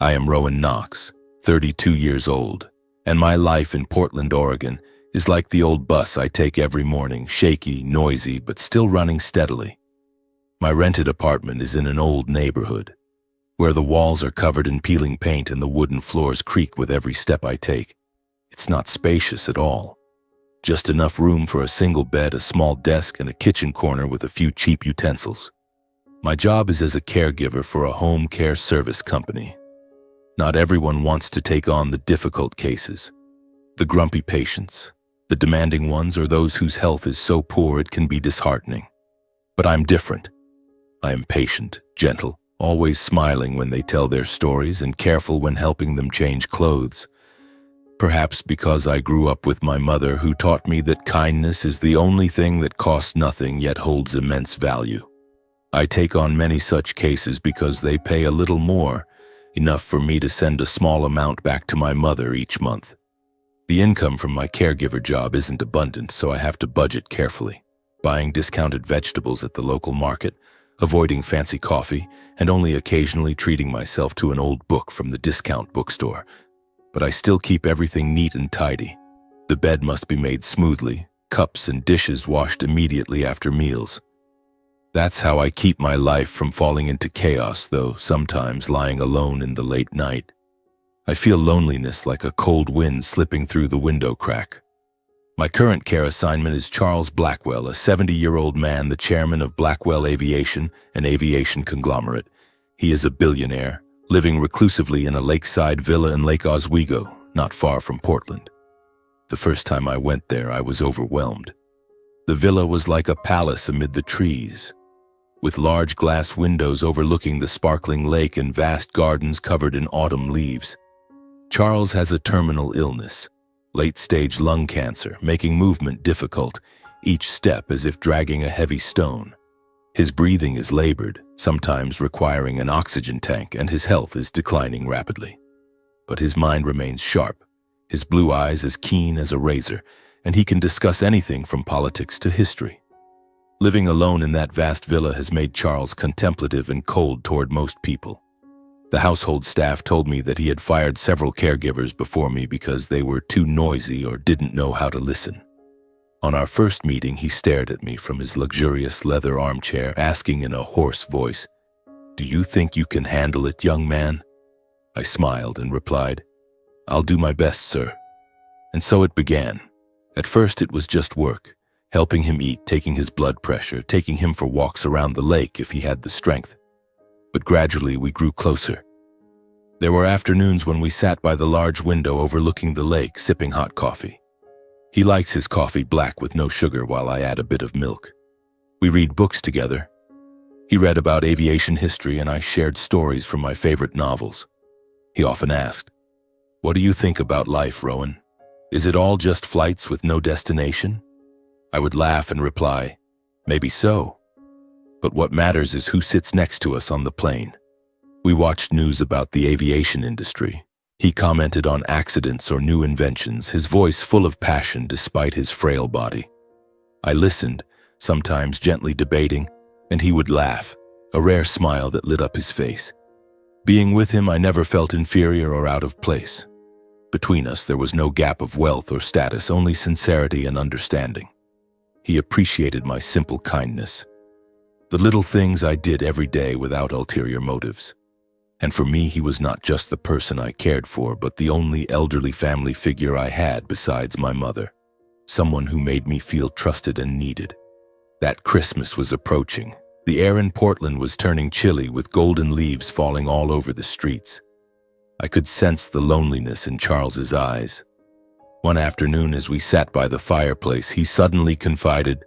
I am Rowan Knox, 32 years old, and my life in Portland, Oregon is like the old bus I take every morning, shaky, noisy, but still running steadily. My rented apartment is in an old neighborhood, where the walls are covered in peeling paint and the wooden floors creak with every step I take. It's not spacious at all. Just enough room for a single bed, a small desk, and a kitchen corner with a few cheap utensils. My job is as a caregiver for a home care service company. Not everyone wants to take on the difficult cases, the grumpy patients, the demanding ones, or those whose health is so poor it can be disheartening. But I'm different. I am patient, gentle, always smiling when they tell their stories and careful when helping them change clothes. Perhaps because I grew up with my mother, who taught me that kindness is the only thing that costs nothing yet holds immense value. I take on many such cases because they pay a little more, enough for me to send a small amount back to my mother each month. The income from my caregiver job isn't abundant, so I have to budget carefully, buying discounted vegetables at the local market, avoiding fancy coffee, and only occasionally treating myself to an old book from the discount bookstore. But I still keep everything neat and tidy. The bed must be made smoothly, cups and dishes washed immediately after meals. That's how I keep my life from falling into chaos, though sometimes lying alone in the late night. I feel loneliness like a cold wind slipping through the window crack. My current care assignment is Charles Blackwell, a 70-year-old man, the chairman of Blackwell Aviation, an aviation conglomerate. He is a billionaire, living reclusively in a lakeside villa in Lake Oswego, not far from Portland. The first time I went there, I was overwhelmed. The villa was like a palace amid the trees, with large glass windows overlooking the sparkling lake and vast gardens covered in autumn leaves. Charles has a terminal illness, late-stage lung cancer, making movement difficult, each step as if dragging a heavy stone. His breathing is labored, sometimes requiring an oxygen tank, and his health is declining rapidly. But his mind remains sharp, his blue eyes as keen as a razor, and he can discuss anything from politics to history. Living alone in that vast villa has made Charles contemplative and cold toward most people. The household staff told me that he had fired several caregivers before me because they were too noisy or didn't know how to listen. On our first meeting, he stared at me from his luxurious leather armchair, asking in a hoarse voice, "Do you think you can handle it, young man?" I smiled and replied, "I'll do my best, sir." And so it began. At first it was just work, helping him eat, taking his blood pressure, taking him for walks around the lake if he had the strength. But gradually we grew closer. There were afternoons when we sat by the large window overlooking the lake, sipping hot coffee. He likes his coffee black with no sugar, while I add a bit of milk. We read books together. He read about aviation history and I shared stories from my favorite novels. He often asked, "What do you think about life, Rowan? Is it all just flights with no destination?" I would laugh and reply, "Maybe so. But what matters is who sits next to us on the plane." We watched news about the aviation industry. He commented on accidents or new inventions, his voice full of passion despite his frail body. I listened, sometimes gently debating, and he would laugh, a rare smile that lit up his face. Being with him, I never felt inferior or out of place. Between us, there was no gap of wealth or status, only sincerity and understanding. He appreciated my simple kindness, the little things I did every day without ulterior motives. And for me, he was not just the person I cared for, but the only elderly family figure I had besides my mother, someone who made me feel trusted and needed. That Christmas was approaching. The air in Portland was turning chilly, with golden leaves falling all over the streets. I could sense the loneliness in Charles's eyes. One afternoon, as we sat by the fireplace, he suddenly confided,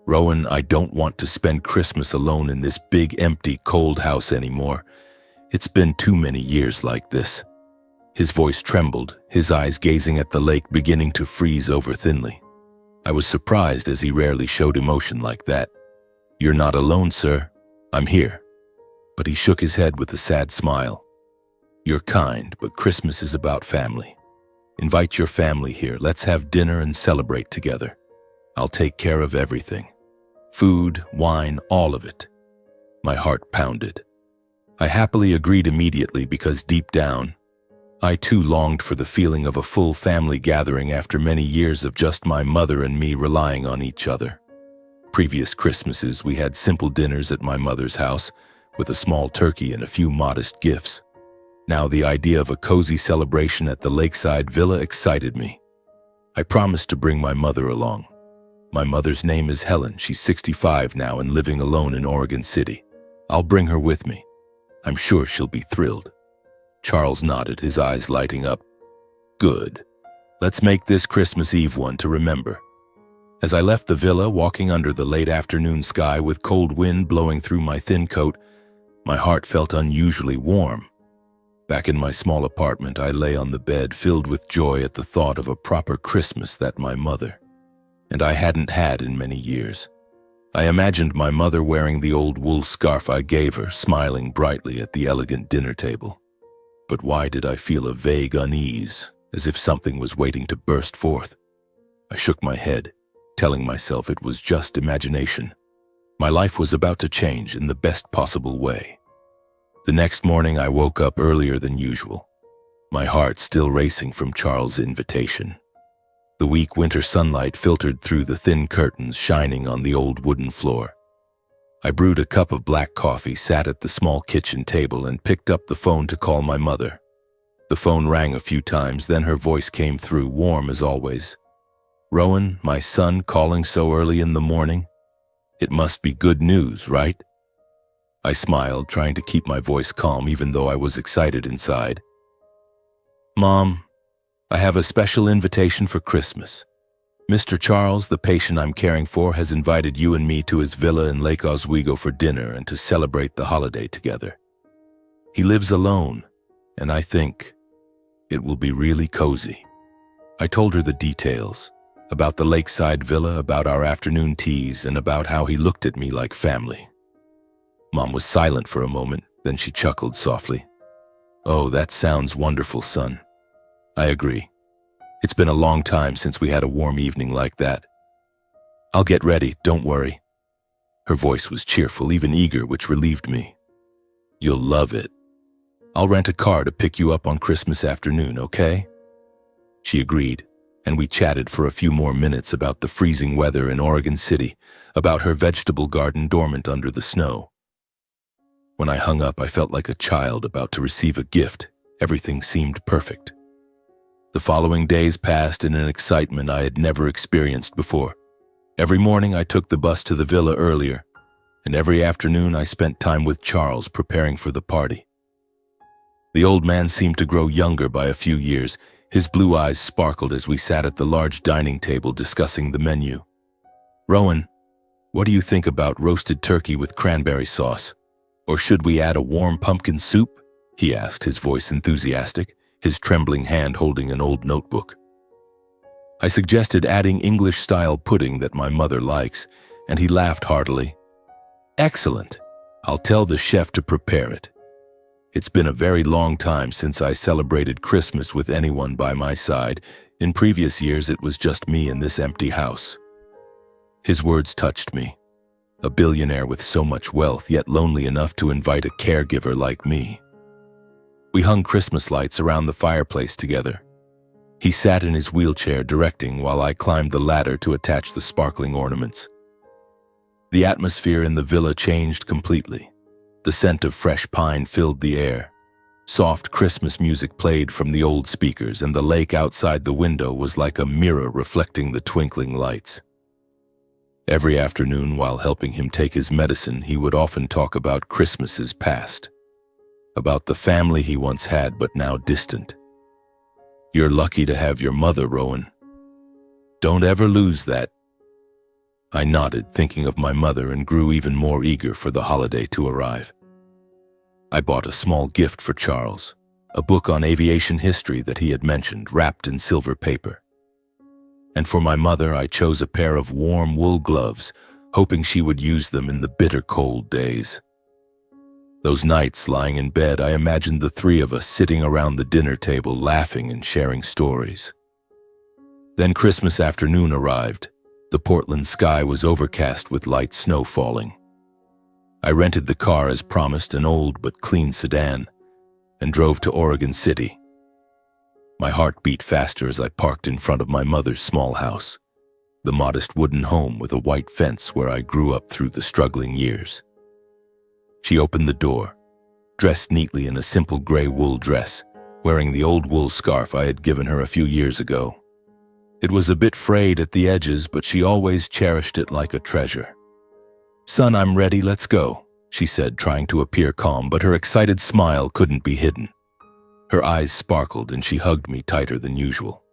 "Rowan, I don't want to spend Christmas alone in this big, empty, cold house anymore. It's been too many years like this." His voice trembled, his eyes gazing at the lake beginning to freeze over thinly. I was surprised, as he rarely showed emotion like that. "You're not alone, sir. I'm here." But he shook his head with a sad smile. "You're kind, but Christmas is about family. Invite your family here. Let's have dinner and celebrate together. I'll take care of everything. Food, wine, all of it." My heart pounded. I happily agreed immediately because deep down, I too longed for the feeling of a full family gathering after many years of just my mother and me relying on each other. Previous Christmases, we had simple dinners at my mother's house with a small turkey and a few modest gifts. Now the idea of a cozy celebration at the lakeside villa excited me. I promised to bring my mother along. My mother's name is Helen. She's 65 now and living alone in Oregon City. I'll bring her with me. I'm sure she'll be thrilled. Charles nodded, his eyes lighting up. Good. Let's make this Christmas Eve one to remember. As I left the villa, walking under the late afternoon sky with cold wind blowing through my thin coat, my heart felt unusually warm. Back in my small apartment, I lay on the bed, filled with joy at the thought of a proper Christmas that my mother and I hadn't had in many years. I imagined my mother wearing the old wool scarf I gave her, smiling brightly at the elegant dinner table. But why did I feel a vague unease, as if something was waiting to burst forth? I shook my head, telling myself it was just imagination. My life was about to change in the best possible way. The next morning, I woke up earlier than usual, my heart still racing from Charles' invitation. The weak winter sunlight filtered through the thin curtains, shining on the old wooden floor. I brewed a cup of black coffee, sat at the small kitchen table, and picked up the phone to call my mother. The phone rang a few times, then her voice came through, warm as always. "Rowan, my son, calling so early in the morning? It must be good news, right?" I smiled, trying to keep my voice calm even though I was excited inside. "Mom, I have a special invitation for Christmas. Mr. Charles, the patient I'm caring for, has invited you and me to his villa in Lake Oswego for dinner and to celebrate the holiday together. He lives alone, and I think it will be really cozy." I told her the details, about the lakeside villa, about our afternoon teas, and about how he looked at me like family. Mom was silent for a moment, then she chuckled softly. "Oh, that sounds wonderful, son. I agree. It's been a long time since we had a warm evening like that. I'll get ready, don't worry." Her voice was cheerful, even eager, which relieved me. "You'll love it. I'll rent a car to pick you up on Christmas afternoon, okay?" She agreed, and we chatted for a few more minutes about the freezing weather in Oregon City, about her vegetable garden dormant under the snow. When I hung up, I felt like a child about to receive a gift. Everything seemed perfect. The following days passed in an excitement I had never experienced before. Every morning I took the bus to the villa earlier, and every afternoon I spent time with Charles preparing for the party. The old man seemed to grow younger by a few years. His blue eyes sparkled as we sat at the large dining table discussing the menu. "Rowan, what do you think about roasted turkey with cranberry sauce? Or should we add a warm pumpkin soup?" he asked, his voice enthusiastic, his trembling hand holding an old notebook. I suggested adding English-style pudding that my mother likes, and he laughed heartily. "Excellent. I'll tell the chef to prepare it. It's been a very long time since I celebrated Christmas with anyone by my side. In previous years, it was just me in this empty house." His words touched me. A billionaire with so much wealth, yet lonely enough to invite a caregiver like me. We hung Christmas lights around the fireplace together. He sat in his wheelchair directing while I climbed the ladder to attach the sparkling ornaments. The atmosphere in the villa changed completely. The scent of fresh pine filled the air. Soft Christmas music played from the old speakers, and the lake outside the window was like a mirror reflecting the twinkling lights. Every afternoon, while helping him take his medicine, he would often talk about Christmases past, about the family he once had but now distant. "You're lucky to have your mother, Rowan. Don't ever lose that." I nodded, thinking of my mother, and grew even more eager for the holiday to arrive. I bought a small gift for Charles, a book on aviation history that he had mentioned, wrapped in silver paper. And for my mother, I chose a pair of warm wool gloves, hoping she would use them in the bitter cold days. Those nights, lying in bed, I imagined the three of us sitting around the dinner table, laughing and sharing stories. Then Christmas afternoon arrived. The Portland sky was overcast with light snow falling. I rented the car as promised, an old but clean sedan, and drove to Oregon City. My heart beat faster as I parked in front of my mother's small house, the modest wooden home with a white fence where I grew up through the struggling years. She opened the door, dressed neatly in a simple gray wool dress, wearing the old wool scarf I had given her a few years ago. It was a bit frayed at the edges, but she always cherished it like a treasure. "Son, I'm ready, let's go," she said, trying to appear calm, but her excited smile couldn't be hidden. Her eyes sparkled and she hugged me tighter than usual.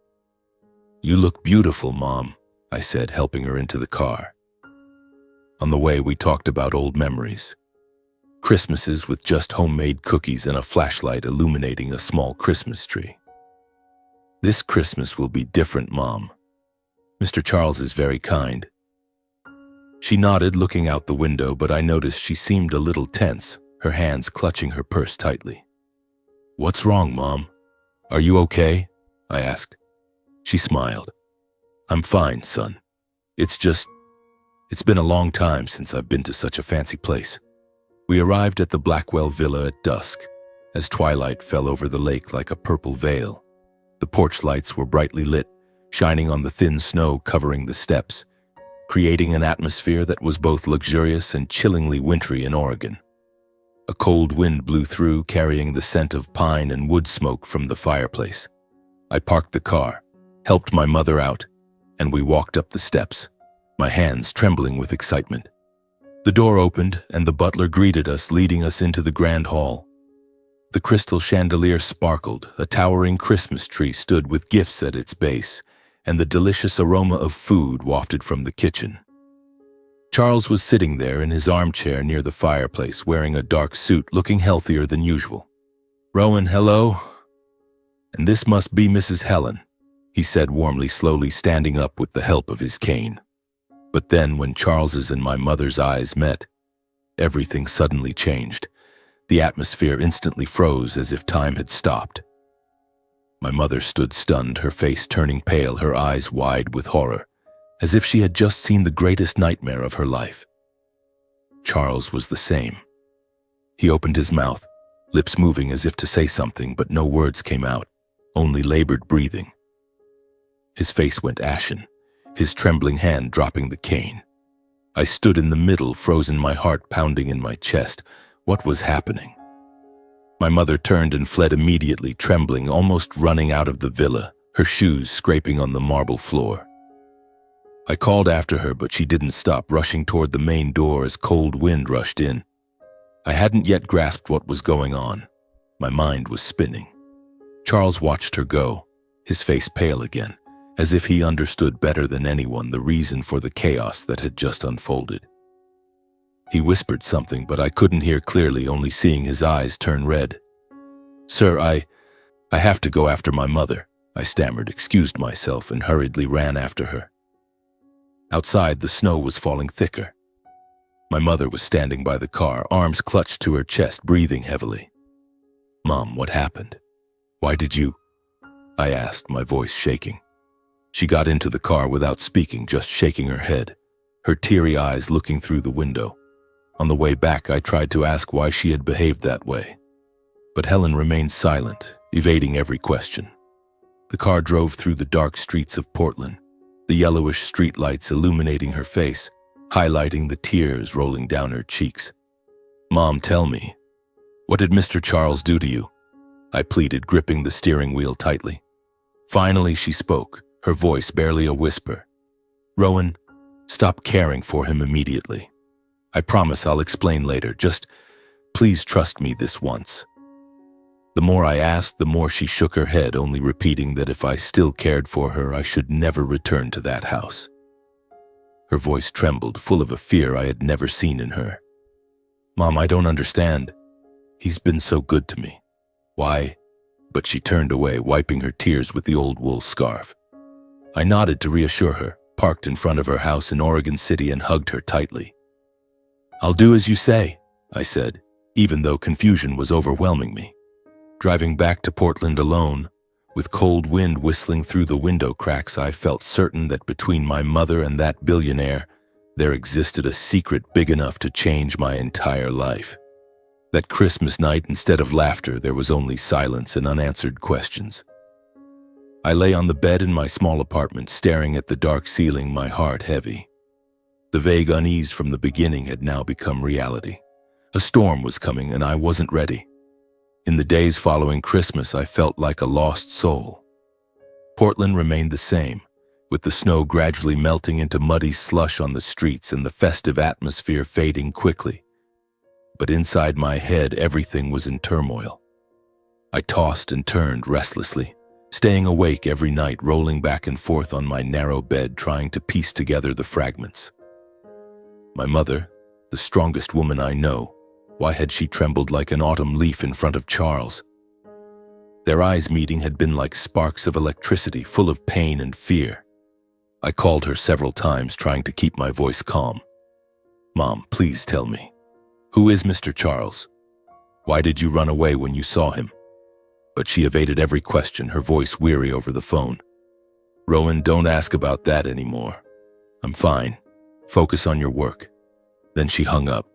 "You look beautiful, Mom," I said, helping her into the car. On the way, we talked about old memories. Christmases with just homemade cookies and a flashlight illuminating a small Christmas tree. "This Christmas will be different, Mom. Mr. Charles is very kind." She nodded, looking out the window, but I noticed she seemed a little tense, her hands clutching her purse tightly. "What's wrong, Mom? Are you okay?" I asked. She smiled. "I'm fine, son. It's been a long time since I've been to such a fancy place." We arrived at the Blackwell Villa at dusk, as twilight fell over the lake like a purple veil. The porch lights were brightly lit, shining on the thin snow covering the steps, creating an atmosphere that was both luxurious and chillingly wintry in Oregon. A cold wind blew through, carrying the scent of pine and wood smoke from the fireplace. I parked the car, helped my mother out, and we walked up the steps, my hands trembling with excitement. The door opened, and the butler greeted us, leading us into the grand hall. The crystal chandelier sparkled, a towering Christmas tree stood with gifts at its base, and the delicious aroma of food wafted from the kitchen. Charles was sitting there in his armchair near the fireplace, wearing a dark suit, looking healthier than usual. "Rowan, hello? And this must be Mrs. Helen," he said warmly, slowly standing up with the help of his cane. But then, when Charles's and my mother's eyes met, everything suddenly changed. The atmosphere instantly froze as if time had stopped. My mother stood stunned, her face turning pale, her eyes wide with horror, as if she had just seen the greatest nightmare of her life. Charles was the same. He opened his mouth, lips moving as if to say something, but no words came out, only labored breathing. His face went ashen, his trembling hand dropping the cane. I stood in the middle, frozen, my heart pounding in my chest. What was happening? My mother turned and fled immediately, trembling, almost running out of the villa, her shoes scraping on the marble floor. I called after her, but she didn't stop, rushing toward the main door as cold wind rushed in. I hadn't yet grasped what was going on. My mind was spinning. Charles watched her go, his face pale again, as if he understood better than anyone the reason for the chaos that had just unfolded. He whispered something, but I couldn't hear clearly, only seeing his eyes turn red. "Sir, I have to go after my mother," I stammered, excused myself, and hurriedly ran after her. Outside, the snow was falling thicker. My mother was standing by the car, arms clutched to her chest, breathing heavily. "Mom, what happened? Why did you?" I asked, my voice shaking. She got into the car without speaking, just shaking her head, her teary eyes looking through the window. On the way back, I tried to ask why she had behaved that way, but Helen remained silent, evading every question. The car drove through the dark streets of Portland, the yellowish streetlights illuminating her face, highlighting the tears rolling down her cheeks. "Mom, tell me, what did Mr. Charles do to you?" I pleaded, gripping the steering wheel tightly. Finally, she spoke, her voice barely a whisper. "Rowan, stop caring for him immediately. I promise I'll explain later. Just please trust me this once." The more I asked, the more she shook her head, only repeating that if I still cared for her, I should never return to that house. Her voice trembled, full of a fear I had never seen in her. "Mom, I don't understand. He's been so good to me. Why?" But she turned away, wiping her tears with the old wool scarf. I nodded to reassure her, parked in front of her house in Oregon City, and hugged her tightly. "I'll do as you say," I said, even though confusion was overwhelming me. Driving back to Portland alone, with cold wind whistling through the window cracks, I felt certain that between my mother and that billionaire, there existed a secret big enough to change my entire life. That Christmas night, instead of laughter, there was only silence and unanswered questions. I lay on the bed in my small apartment, staring at the dark ceiling, my heart heavy. The vague unease from the beginning had now become reality. A storm was coming, and I wasn't ready. In the days following Christmas, I felt like a lost soul. Portland remained the same, with the snow gradually melting into muddy slush on the streets and the festive atmosphere fading quickly. But inside my head, everything was in turmoil. I tossed and turned restlessly, staying awake every night, rolling back and forth on my narrow bed, trying to piece together the fragments. My mother, the strongest woman I know, why had she trembled like an autumn leaf in front of Charles? Their eyes meeting had been like sparks of electricity, full of pain and fear. I called her several times, trying to keep my voice calm. "Mom, please tell me. Who is Mr. Charles? Why did you run away when you saw him?" But she evaded every question, her voice weary over the phone. "Rowan, don't ask about that anymore. I'm fine. Focus on your work." Then she hung up,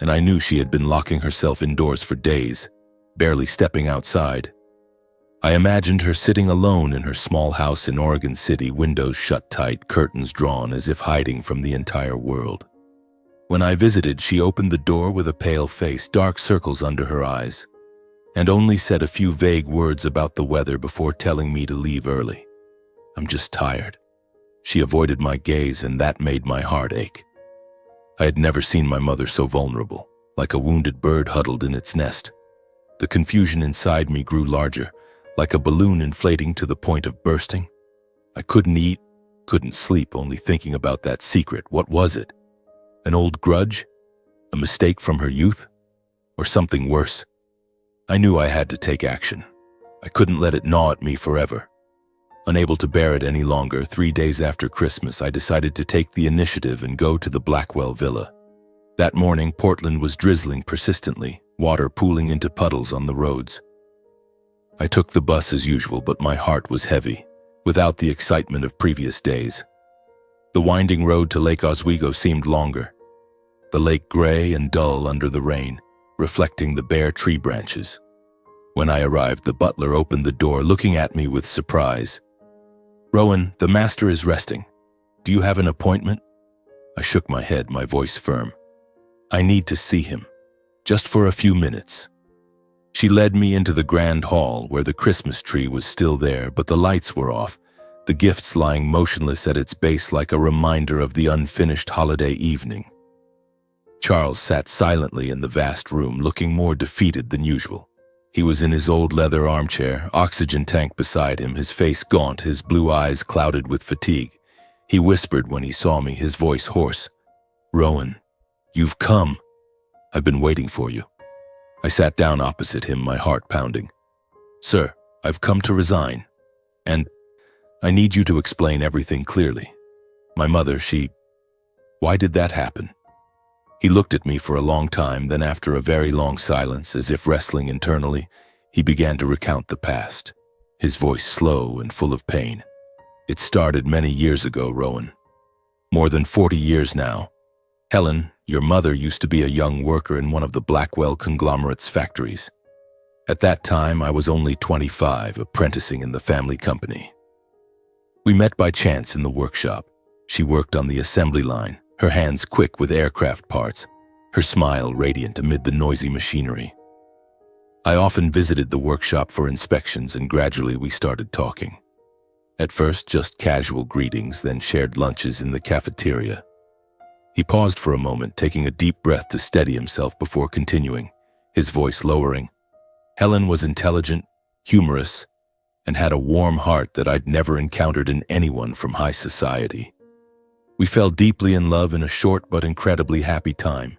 and I knew she had been locking herself indoors for days, barely stepping outside. I imagined her sitting alone in her small house in Oregon City, windows shut tight, curtains drawn as if hiding from the entire world. When I visited, she opened the door with a pale face, dark circles under her eyes, and only said a few vague words about the weather before telling me to leave early. "I'm just tired." She avoided my gaze, and that made my heart ache. I had never seen my mother so vulnerable, like a wounded bird huddled in its nest. The confusion inside me grew larger, like a balloon inflating to the point of bursting. I couldn't eat, couldn't sleep, only thinking about that secret. What was it? An old grudge? A mistake from her youth? Or something worse? I knew I had to take action. I couldn't let it gnaw at me forever. Unable to bear it any longer, 3 days after Christmas, I decided to take the initiative and go to the Blackwell Villa. That morning, Portland was drizzling persistently, water pooling into puddles on the roads. I took the bus as usual, but my heart was heavy, without the excitement of previous days. The winding road to Lake Oswego seemed longer, the lake gray and dull under the rain, reflecting the bare tree branches. When I arrived, the butler opened the door, looking at me with surprise. "Rowan, the master is resting. Do you have an appointment?" I shook my head, my voice firm. "I need to see him, just for a few minutes." She led me into the grand hall, where the Christmas tree was still there, but the lights were off, the gifts lying motionless at its base like a reminder of the unfinished holiday evening. Charles sat silently in the vast room, looking more defeated than usual. He was in his old leather armchair, oxygen tank beside him, his face gaunt, his blue eyes clouded with fatigue. He whispered when he saw me, his voice hoarse. "Rowan, you've come. I've been waiting for you." I sat down opposite him, my heart pounding. "Sir, I've come to resign, and I need you to explain everything clearly. My mother, Why did that happen?" He looked at me for a long time, then after a very long silence, as if wrestling internally, he began to recount the past, his voice slow and full of pain. "It started many years ago, Rowan. More than 40 years now. Helen, your mother, used to be a young worker in one of the Blackwell conglomerate's factories. At that time, I was only 25, apprenticing in the family company. We met by chance in the workshop. She worked on the assembly line, her hands quick with aircraft parts, her smile radiant amid the noisy machinery. I often visited the workshop for inspections, and gradually we started talking. At first, just casual greetings, then shared lunches in the cafeteria. He paused for a moment, taking a deep breath to steady himself before continuing, his voice lowering. Helen was intelligent, humorous, and had a warm heart that I'd never encountered in anyone from high society. We fell deeply in love in a short but incredibly happy time.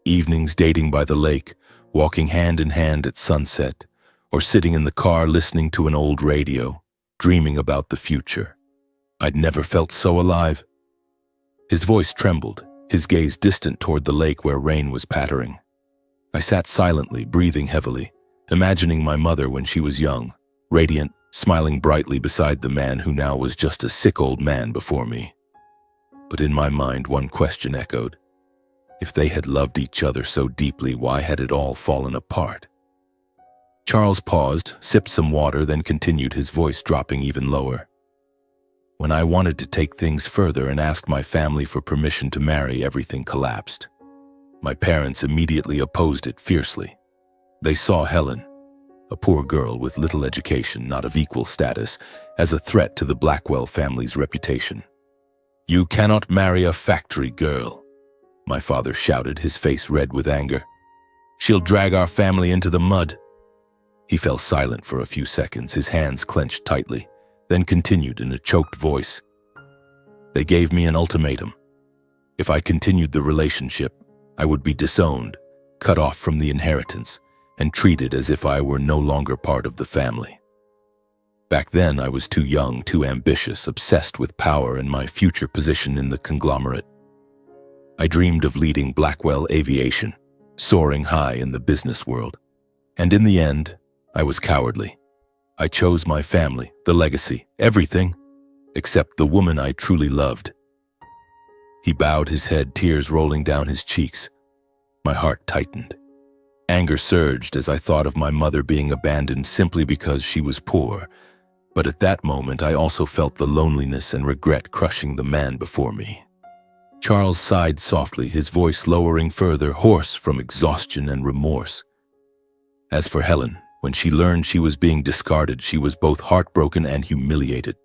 Evenings dating by the lake, walking hand in hand at sunset, or sitting in the car listening to an old radio, dreaming about the future. I'd never felt so alive. His voice trembled, his gaze distant toward the lake where rain was pattering. I sat silently, breathing heavily, imagining my mother when she was young, radiant, smiling brightly beside the man who now was just a sick old man before me. But in my mind, one question echoed. If they had loved each other so deeply, why had it all fallen apart? Charles paused, sipped some water, then continued, his voice dropping even lower. When I wanted to take things further and ask my family for permission to marry, everything collapsed. My parents immediately opposed it fiercely. They saw Helen, a poor girl with little education, not of equal status, as a threat to the Blackwell family's reputation. "You cannot marry a factory girl," my father shouted, his face red with anger. "She'll drag our family into the mud." He fell silent for a few seconds, his hands clenched tightly, then continued in a choked voice. "They gave me an ultimatum. If I continued the relationship, I would be disowned, cut off from the inheritance, and treated as if I were no longer part of the family. Back then, I was too young, too ambitious, obsessed with power and my future position in the conglomerate. I dreamed of leading Blackwell Aviation, soaring high in the business world. And in the end, I was cowardly. I chose my family, the legacy, everything, except the woman I truly loved." He bowed his head, tears rolling down his cheeks. My heart tightened. Anger surged as I thought of my mother being abandoned simply because she was poor. But at that moment, I also felt the loneliness and regret crushing the man before me. Charles sighed softly, his voice lowering further, hoarse from exhaustion and remorse. As for Helen, when she learned she was being discarded, she was both heartbroken and humiliated.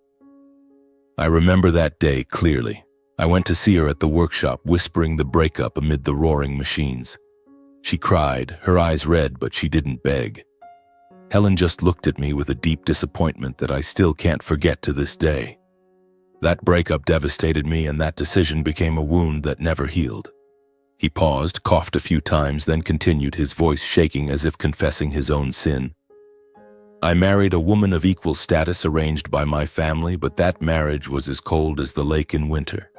I remember that day clearly. I went to see her at the workshop, whispering the breakup amid the roaring machines. She cried, her eyes red, but she didn't beg. Helen just looked at me with a deep disappointment that I still can't forget to this day. That breakup devastated me, and that decision became a wound that never healed. He paused, coughed a few times, then continued, his voice shaking as if confessing his own sin. "I married a woman of equal status arranged by my family, but that marriage was as cold as the lake in winter.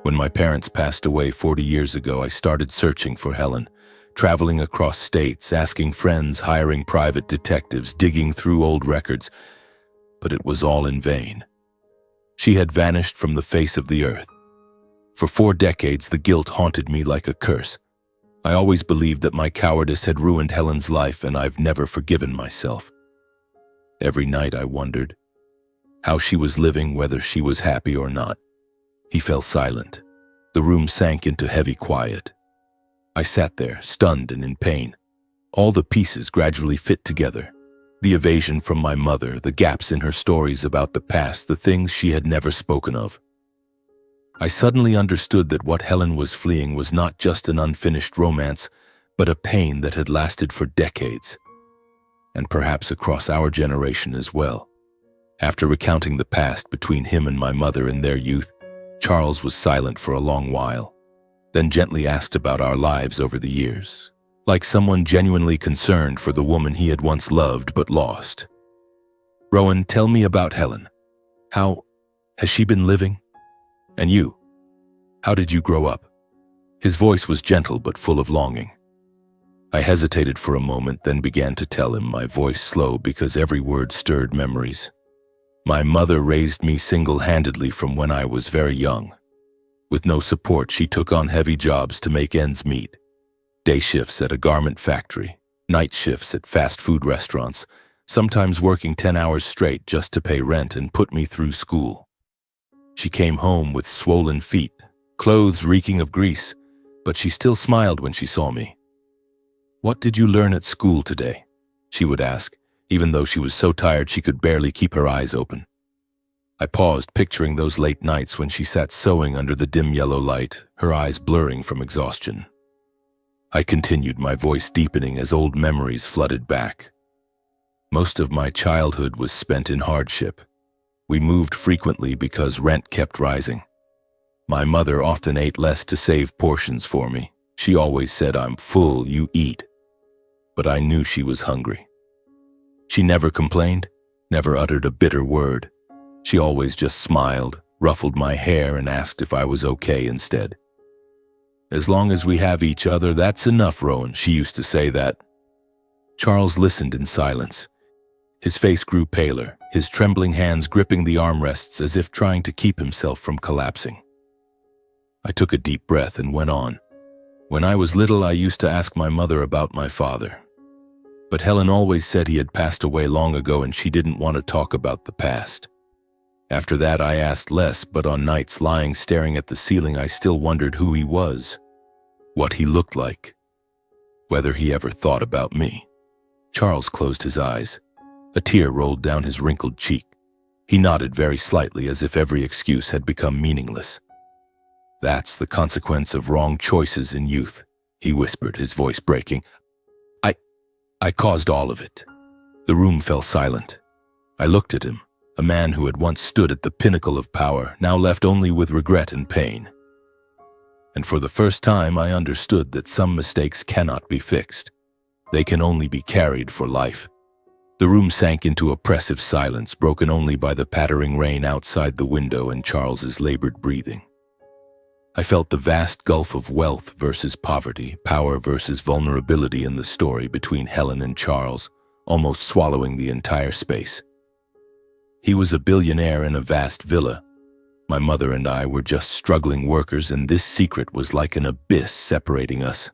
When my parents passed away 40 years ago, I started searching for Helen, traveling across states, asking friends, hiring private detectives, digging through old records, but it was all in vain. She had vanished from the face of the earth. For 4 decades, the guilt haunted me like a curse. I always believed that my cowardice had ruined Helen's life, and I've never forgiven myself. Every night I wondered how she was living, whether she was happy or not." He fell silent. The room sank into heavy quiet. I sat there, stunned and in pain. All the pieces gradually fit together. The evasion from my mother, the gaps in her stories about the past, the things she had never spoken of. I suddenly understood that what Helen was fleeing was not just an unfinished romance, but a pain that had lasted for decades, and perhaps across our generation as well. After recounting the past between him and my mother in their youth, Charles was silent for a long while, then gently asked about our lives over the years, like someone genuinely concerned for the woman he had once loved but lost. "Rowan, tell me about Helen. How has she been living? And you? How did you grow up?" His voice was gentle but full of longing. I hesitated for a moment, then began to tell him, my voice slow because every word stirred memories. My mother raised me single-handedly from when I was very young. With no support, she took on heavy jobs to make ends meet. Day shifts at a garment factory, night shifts at fast food restaurants, sometimes working 10 hours straight just to pay rent and put me through school. She came home with swollen feet, clothes reeking of grease, but she still smiled when she saw me. "What did you learn at school today?" she would ask, even though she was so tired she could barely keep her eyes open. I paused, picturing those late nights when she sat sewing under the dim yellow light, her eyes blurring from exhaustion. I continued, my voice deepening as old memories flooded back. Most of my childhood was spent in hardship. We moved frequently because rent kept rising. My mother often ate less to save portions for me. She always said, "I'm full, you eat." But I knew she was hungry. She never complained, never uttered a bitter word. She always just smiled, ruffled my hair, and asked if I was okay instead. "As long as we have each other, that's enough, Rowan," she used to say that. Charles listened in silence. His face grew paler, his trembling hands gripping the armrests as if trying to keep himself from collapsing. I took a deep breath and went on. When I was little, I used to ask my mother about my father. But Helen always said he had passed away long ago and she didn't want to talk about the past. After that, I asked less, but on nights lying staring at the ceiling, I still wondered who he was, what he looked like, whether he ever thought about me. Charles closed his eyes. A tear rolled down his wrinkled cheek. He nodded very slightly as if every excuse had become meaningless. "That's the consequence of wrong choices in youth," he whispered, his voice breaking. I caused all of it." The room fell silent. I looked at him, a man who had once stood at the pinnacle of power, now left only with regret and pain. And for the first time, I understood that some mistakes cannot be fixed. They can only be carried for life. The room sank into oppressive silence, broken only by the pattering rain outside the window and Charles's labored breathing. I felt the vast gulf of wealth versus poverty, power versus vulnerability in the story between Helen and Charles, almost swallowing the entire space. He was a billionaire in a vast villa. My mother and I were just struggling workers, and this secret was like an abyss separating us.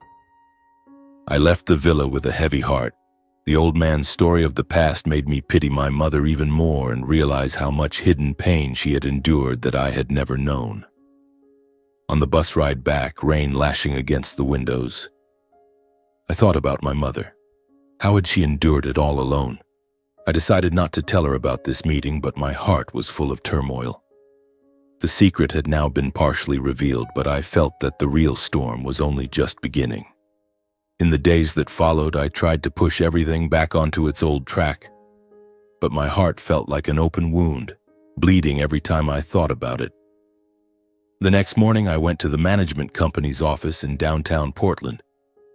I left the villa with a heavy heart. The old man's story of the past made me pity my mother even more and realize how much hidden pain she had endured that I had never known. On the bus ride back, rain lashing against the windows, I thought about my mother. How had she endured it all alone? I decided not to tell her about this meeting, but my heart was full of turmoil. The secret had now been partially revealed, but I felt that the real storm was only just beginning. In the days that followed, I tried to push everything back onto its old track, but my heart felt like an open wound, bleeding every time I thought about it. The next morning, I went to the management company's office in downtown Portland,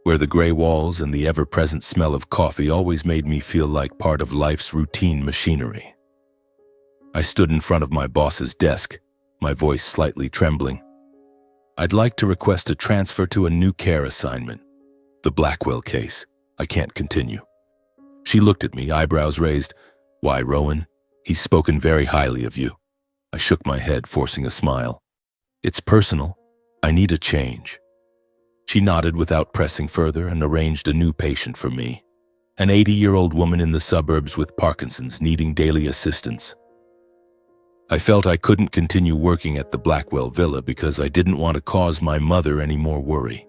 where the gray walls and the ever-present smell of coffee always made me feel like part of life's routine machinery. I stood in front of my boss's desk, my voice slightly trembling. "I'd like to request a transfer to a new care assignment. The Blackwell case. I can't continue." She looked at me, eyebrows raised. "Why, Rowan? He's spoken very highly of you." I shook my head, forcing a smile. "It's personal. I need a change." She nodded without pressing further and arranged a new patient for me, an 80-year-old woman in the suburbs with Parkinson's needing daily assistance. I felt I couldn't continue working at the Blackwell Villa because I didn't want to cause my mother any more worry.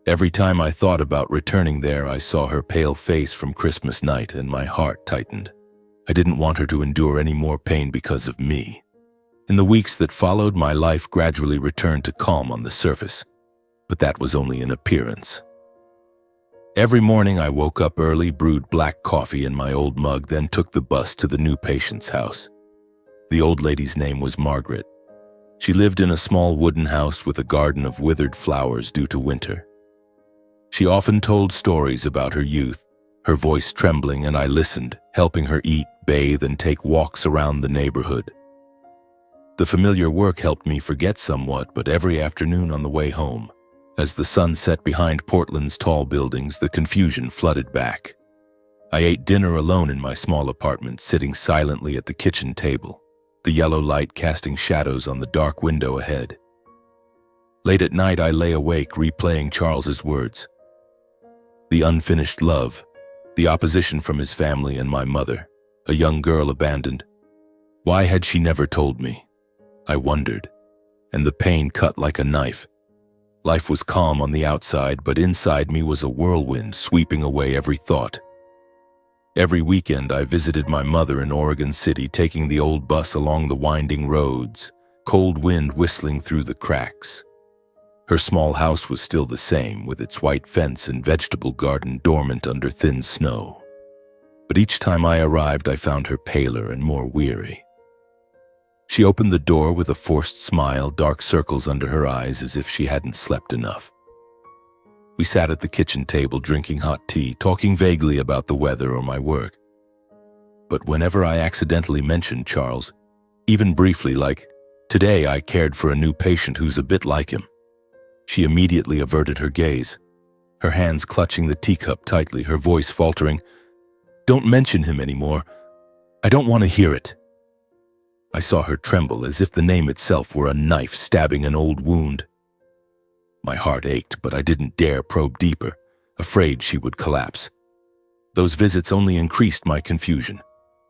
Every time I thought about returning there, I saw her pale face from Christmas night and my heart tightened. I didn't want her to endure any more pain because of me. In the weeks that followed, my life gradually returned to calm on the surface, but that was only an appearance. Every morning I woke up early, brewed black coffee in my old mug, then took the bus to the new patient's house. The old lady's name was Margaret. She lived in a small wooden house with a garden of withered flowers due to winter. She often told stories about her youth, her voice trembling, and I listened, helping her eat, bathe, and take walks around the neighborhood. The familiar work helped me forget somewhat, but every afternoon on the way home, as the sun set behind Portland's tall buildings, the confusion flooded back. I ate dinner alone in my small apartment, sitting silently at the kitchen table, the yellow light casting shadows on the dark window ahead. Late at night, I lay awake, replaying Charles's words. The unfinished love, the opposition from his family and my mother, a young girl abandoned. Why had she never told me? I wondered, and the pain cut like a knife. Life was calm on the outside, but inside me was a whirlwind sweeping away every thought. Every weekend, I visited my mother in Oregon City, taking the old bus along the winding roads, cold wind whistling through the cracks. Her small house was still the same, with its white fence and vegetable garden dormant under thin snow. But each time I arrived, I found her paler and more weary. She opened the door with a forced smile, dark circles under her eyes as if she hadn't slept enough. We sat at the kitchen table drinking hot tea, talking vaguely about the weather or my work. But whenever I accidentally mentioned Charles, even briefly, like, "Today I cared for a new patient who's a bit like him," she immediately averted her gaze, her hands clutching the teacup tightly, her voice faltering. "Don't mention him anymore. I don't want to hear it." I saw her tremble as if the name itself were a knife stabbing an old wound. My heart ached, but I didn't dare probe deeper, afraid she would collapse. Those visits only increased my confusion.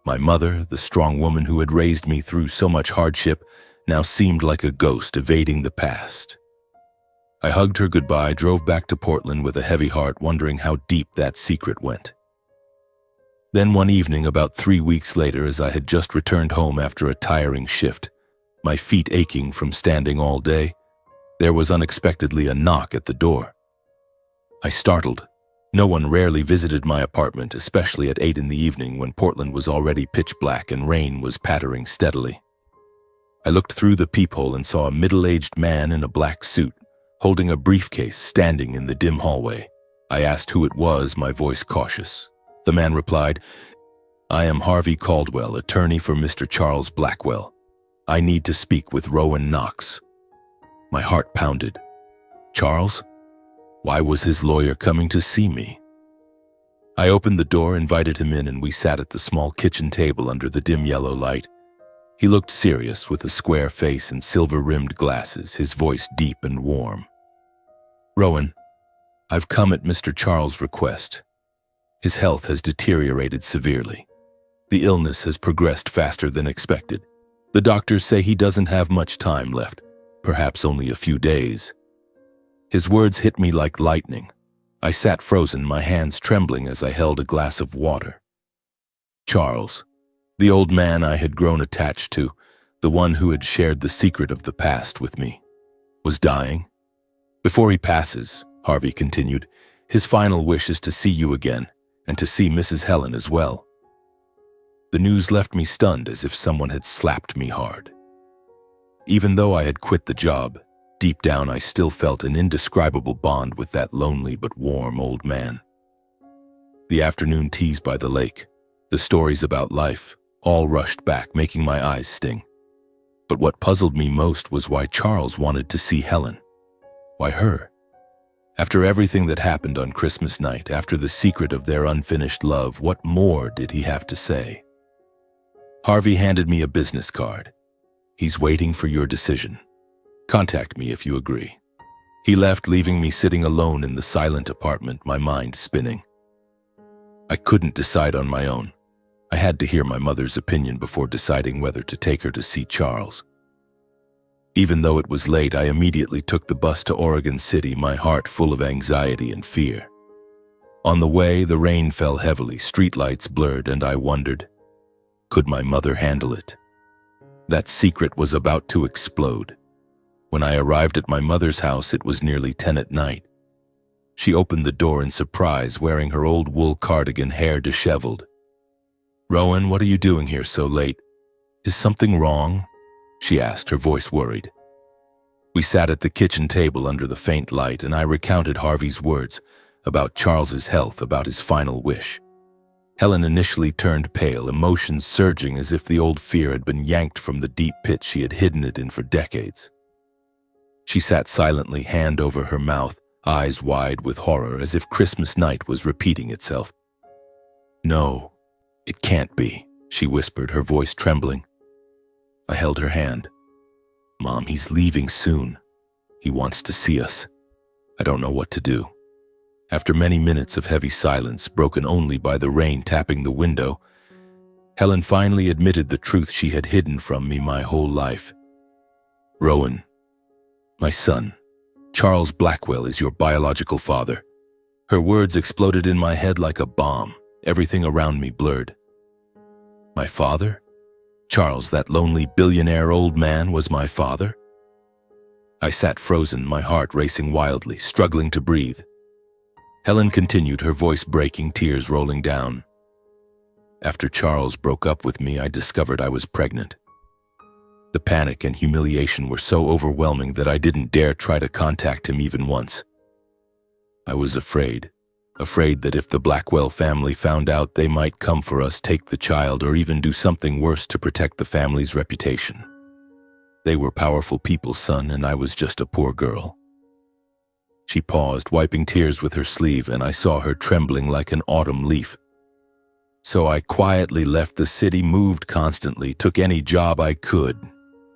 My mother, the strong woman who had raised me through so much hardship, now seemed like a ghost evading the past. I hugged her goodbye, drove back to Portland with a heavy heart, wondering how deep that secret went. Then one evening, about 3 weeks later, as I had just returned home after a tiring shift, my feet aching from standing all day, there was unexpectedly a knock at the door. I startled. No one rarely visited my apartment, especially at 8 in the evening when Portland was already pitch black and rain was pattering steadily. I looked through the peephole and saw a middle-aged man in a black suit, holding a briefcase, standing in the dim hallway. I asked who it was, my voice cautious. The man replied, "I am Harvey Caldwell, attorney for Mr. Charles Blackwell. I need to speak with Rowan Knox." My heart pounded. Charles? Why was his lawyer coming to see me? I opened the door, invited him in, and we sat at the small kitchen table under the dim yellow light. He looked serious with a square face and silver-rimmed glasses, his voice deep and warm. "Rowan, I've come at Mr. Charles' request. His health has deteriorated severely. The illness has progressed faster than expected. The doctors say he doesn't have much time left, perhaps only a few days." His words hit me like lightning. I sat frozen, my hands trembling as I held a glass of water. Charles, the old man I had grown attached to, the one who had shared the secret of the past with me, was dying. "Before he passes," Harvey continued, "his final wish is to see you again, and to see Mrs. Helen as well." The news left me stunned, as if someone had slapped me hard. Even though I had quit the job, deep down I still felt an indescribable bond with that lonely but warm old man. The afternoon teas by the lake, the stories about life, all rushed back, making my eyes sting. But what puzzled me most was why Charles wanted to see Helen. Why her? After everything that happened on Christmas night, after the secret of their unfinished love, what more did he have to say? Harvey handed me a business card. "He's waiting for your decision. Contact me if you agree." He left, leaving me sitting alone in the silent apartment, my mind spinning. I couldn't decide on my own. I had to hear my mother's opinion before deciding whether to take her to see Charles. Even though it was late, I immediately took the bus to Oregon City, my heart full of anxiety and fear. On the way, the rain fell heavily, streetlights blurred, and I wondered, could my mother handle it? That secret was about to explode. When I arrived at my mother's house, it was nearly 10 at night. She opened the door in surprise, wearing her old wool cardigan, hair disheveled. "Rowan, what are you doing here so late? Is something wrong?" she asked, her voice worried. We sat at the kitchen table under the faint light, and I recounted Harvey's words about Charles's health, about his final wish. Helen initially turned pale, emotions surging as if the old fear had been yanked from the deep pit she had hidden it in for decades. She sat silently, hand over her mouth, eyes wide with horror, as if Christmas night was repeating itself. "No, it can't be," she whispered, her voice trembling. I held her hand. "Mom, he's leaving soon. He wants to see us. I don't know what to do." After many minutes of heavy silence, broken only by the rain tapping the window, Helen finally admitted the truth she had hidden from me my whole life. "Rowan, my son, Charles Blackwell is your biological father." Her words exploded in my head like a bomb. Everything around me blurred. My father? Charles, that lonely billionaire old man, was my father? I sat frozen, my heart racing wildly, struggling to breathe. Helen continued, her voice breaking, tears rolling down. "After Charles broke up with me, I discovered I was pregnant. The panic and humiliation were so overwhelming that I didn't dare try to contact him even once. I was afraid that if the Blackwell family found out, they might come for us, take the child, or even do something worse to protect the family's reputation. They were powerful people, son, and I was just a poor girl." She paused, wiping tears with her sleeve, and I saw her trembling like an autumn leaf. So I quietly left the city, moved constantly, took any job I could.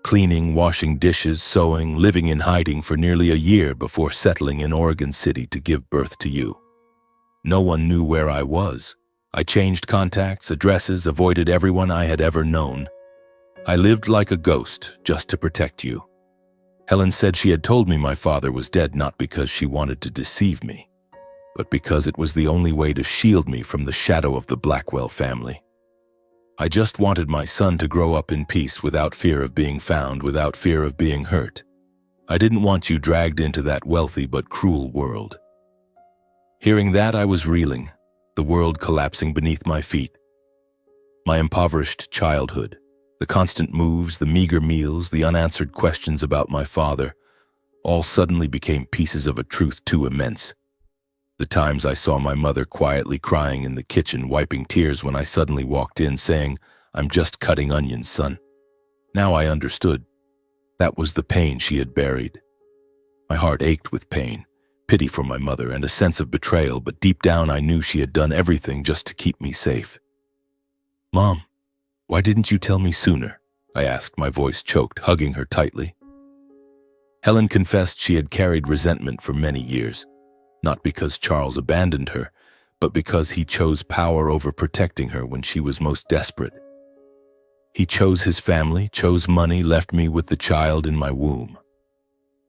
Cleaning, washing dishes, sewing, living in hiding for nearly a year before settling in Oregon City to give birth to you. No one knew where I was. I changed contacts, addresses, avoided everyone I had ever known. I lived like a ghost just to protect you. Helen said she had told me my father was dead not because she wanted to deceive me, but because it was the only way to shield me from the shadow of the Blackwell family. I just wanted my son to grow up in peace without fear of being found, without fear of being hurt. I didn't want you dragged into that wealthy but cruel world. Hearing that, I was reeling, the world collapsing beneath my feet. My impoverished childhood, the constant moves, the meager meals, the unanswered questions about my father, all suddenly became pieces of a truth too immense. The times I saw my mother quietly crying in the kitchen, wiping tears when I suddenly walked in saying, "I'm just cutting onions, son." Now I understood. That was the pain she had buried. My heart ached with pain, pity for my mother, and a sense of betrayal, but deep down I knew she had done everything just to keep me safe. "Mom, why didn't you tell me sooner?" I asked, my voice choked, hugging her tightly. Helen confessed she had carried resentment for many years. Not because Charles abandoned her, but because he chose power over protecting her when she was most desperate. He chose his family, chose money, left me with the child in my womb.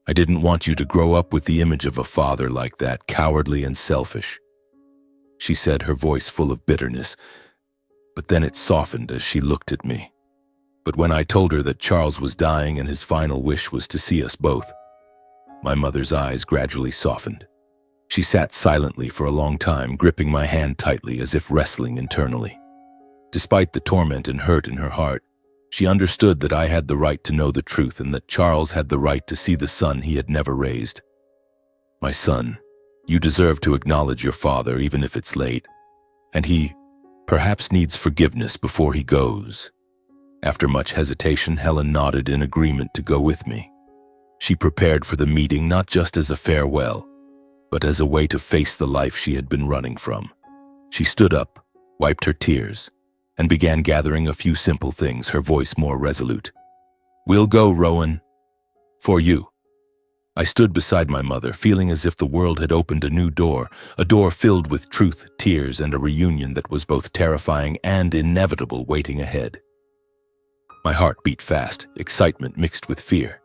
I didn't want you to grow up with the image of a father like that, cowardly and selfish, she said, her voice full of bitterness, but then it softened as she looked at me. But when I told her that Charles was dying and his final wish was to see us both, my mother's eyes gradually softened. She sat silently for a long time, gripping my hand tightly as if wrestling internally. Despite the torment and hurt in her heart, she understood that I had the right to know the truth and that Charles had the right to see the son he had never raised. "My son, you deserve to acknowledge your father even if it's late, and he perhaps needs forgiveness before he goes." After much hesitation, Helen nodded in agreement to go with me. She prepared for the meeting not just as a farewell, but as a way to face the life she had been running from. She stood up, wiped her tears, and began gathering a few simple things, her voice more resolute. "We'll go, Rowan. For you." I stood beside my mother, feeling as if the world had opened a new door, a door filled with truth, tears, and a reunion that was both terrifying and inevitable waiting ahead. My heart beat fast, excitement mixed with fear.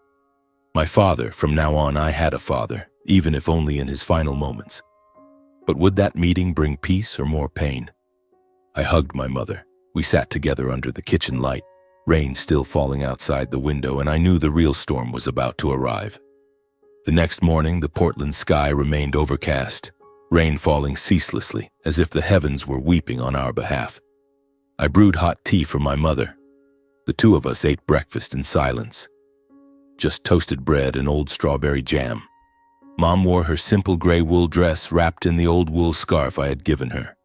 My father, from now on I had a father, even if only in his final moments. But would that meeting bring peace or more pain? I hugged my mother. We sat together under the kitchen light, rain still falling outside the window, and I knew the real storm was about to arrive. The next morning, the Portland sky remained overcast, rain falling ceaselessly, as if the heavens were weeping on our behalf. I brewed hot tea for my mother. The two of us ate breakfast in silence. Just toasted bread and old strawberry jam. Mom wore her simple gray wool dress wrapped in the old wool scarf I had given her.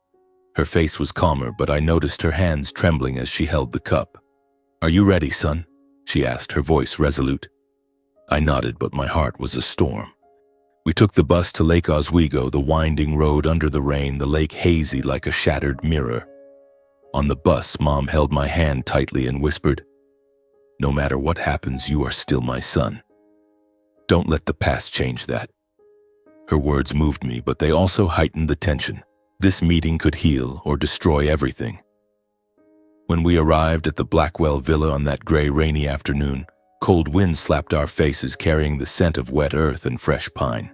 Her face was calmer, but I noticed her hands trembling as she held the cup. "Are you ready, son?" she asked, her voice resolute. I nodded, but my heart was a storm. We took the bus to Lake Oswego, the winding road under the rain, the lake hazy like a shattered mirror. On the bus, Mom held my hand tightly and whispered, "No matter what happens, you are still my son. Don't let the past change that." Her words moved me, but they also heightened the tension. This meeting could heal or destroy everything. When we arrived at the Blackwell Villa on that gray, rainy afternoon, cold winds slapped our faces, carrying the scent of wet earth and fresh pine.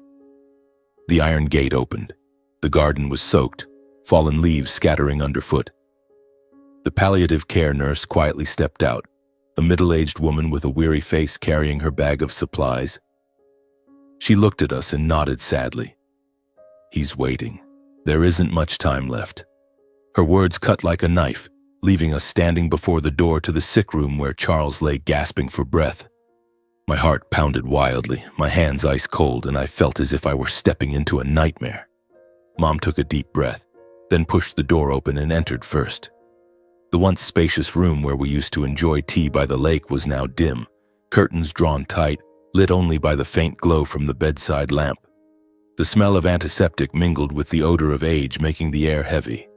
The iron gate opened. The garden was soaked, fallen leaves scattering underfoot. The palliative care nurse quietly stepped out, a middle-aged woman with a weary face carrying her bag of supplies. She looked at us and nodded sadly. "He's waiting. There isn't much time left." Her words cut like a knife, leaving us standing before the door to the sick room where Charles lay gasping for breath. My heart pounded wildly, my hands ice cold, and I felt as if I were stepping into a nightmare. Mom took a deep breath, then pushed the door open and entered first. The once spacious room where we used to enjoy tea by the lake was now dim, curtains drawn tight, lit only by the faint glow from the bedside lamp. The smell of antiseptic mingled with the odor of age, making the air heavy.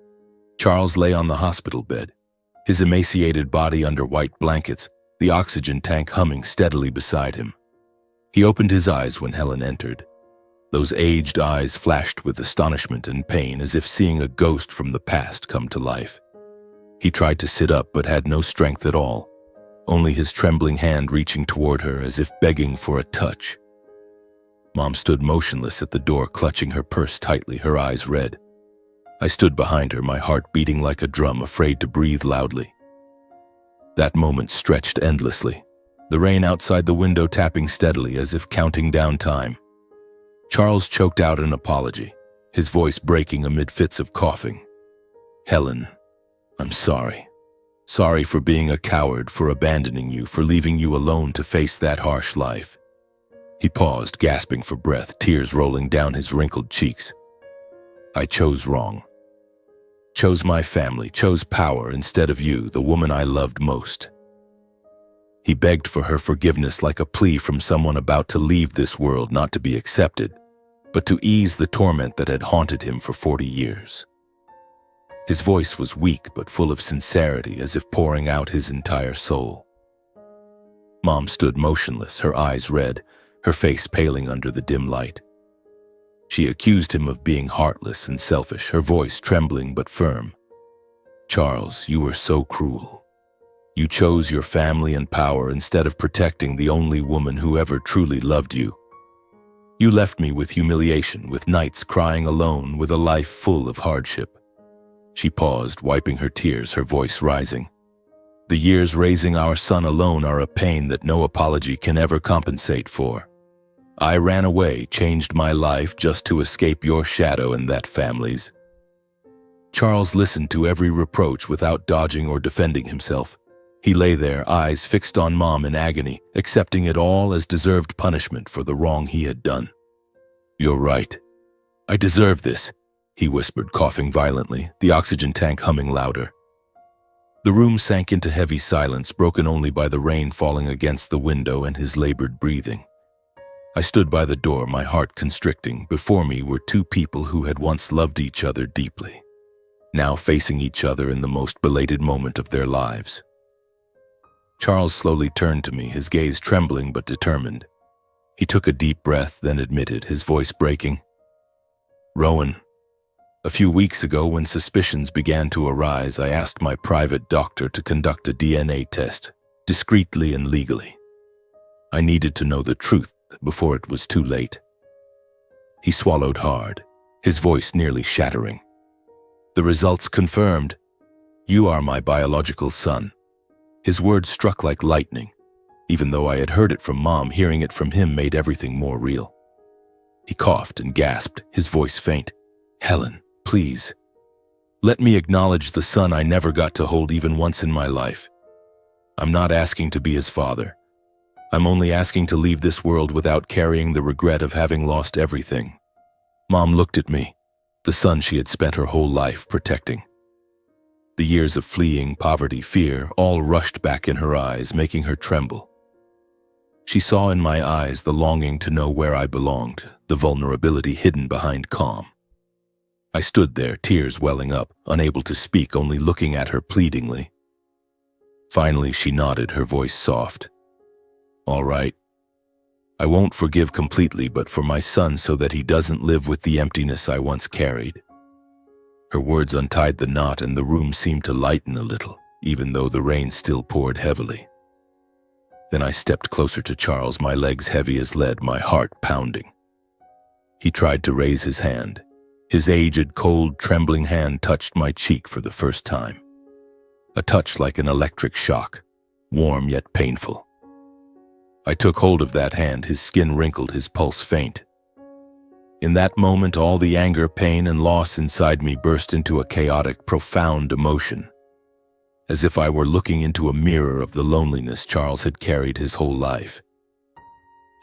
Charles lay on the hospital bed, his emaciated body under white blankets, the oxygen tank humming steadily beside him. He opened his eyes when Helen entered. Those aged eyes flashed with astonishment and pain, as if seeing a ghost from the past come to life. He tried to sit up but had no strength at all, only his trembling hand reaching toward her as if begging for a touch. Mom stood motionless at the door, clutching her purse tightly, her eyes red. I stood behind her, my heart beating like a drum, afraid to breathe loudly. That moment stretched endlessly, the rain outside the window tapping steadily as if counting down time. Charles choked out an apology, his voice breaking amid fits of coughing. "Helen, I'm sorry. Sorry for being a coward, for abandoning you, for leaving you alone to face that harsh life." He paused, gasping for breath, tears rolling down his wrinkled cheeks. "I chose wrong. Chose my family, chose power instead of you, the woman I loved most." He begged for her forgiveness like a plea from someone about to leave this world, not to be accepted, but to ease the torment that had haunted him for 40 years. His voice was weak but full of sincerity, as if pouring out his entire soul. Mom stood motionless, her eyes red, her face paling under the dim light. She accused him of being heartless and selfish, her voice trembling but firm. "Charles, you were so cruel. You chose your family and power instead of protecting the only woman who ever truly loved you. You left me with humiliation, with nights crying alone, with a life full of hardship." She paused, wiping her tears, her voice rising. "The years raising our son alone are a pain that no apology can ever compensate for. I ran away, changed my life just to escape your shadow and that family's." Charles listened to every reproach without dodging or defending himself. He lay there, eyes fixed on Mom in agony, accepting it all as deserved punishment for the wrong he had done. "You're right. I deserve this," he whispered, coughing violently, the oxygen tank humming louder. The room sank into heavy silence, broken only by the rain falling against the window and his labored breathing. I stood by the door, my heart constricting. Before me were two people who had once loved each other deeply, now facing each other in the most belated moment of their lives. Charles slowly turned to me, his gaze trembling but determined. He took a deep breath, then admitted, his voice breaking, "Rowan, a few weeks ago when suspicions began to arise, I asked my private doctor to conduct a DNA test, discreetly and legally. I needed to know the truth before it was too late." He swallowed hard, his voice nearly shattering. "The results confirmed. You are my biological son." His words struck like lightning. Even though I had heard it from Mom, hearing it from him made everything more real. He coughed and gasped, his voice faint. "Helen, please. Let me acknowledge the son I never got to hold even once in my life. I'm not asking to be his father. I'm only asking to leave this world without carrying the regret of having lost everything." Mom looked at me, the son she had spent her whole life protecting. The years of fleeing, poverty, fear, all rushed back in her eyes, making her tremble. She saw in my eyes the longing to know where I belonged, the vulnerability hidden behind calm. I stood there, tears welling up, unable to speak, only looking at her pleadingly. Finally, she nodded, her voice soft. "All right. I won't forgive completely, but for my son, so that he doesn't live with the emptiness I once carried." Her words untied the knot and the room seemed to lighten a little, even though the rain still poured heavily. Then I stepped closer to Charles, my legs heavy as lead, my heart pounding. He tried to raise his hand. His aged, cold, trembling hand touched my cheek for the first time. A touch like an electric shock, warm yet painful. I took hold of that hand, his skin wrinkled, his pulse faint. In that moment, all the anger, pain, and loss inside me burst into a chaotic, profound emotion, as if I were looking into a mirror of the loneliness Charles had carried his whole life.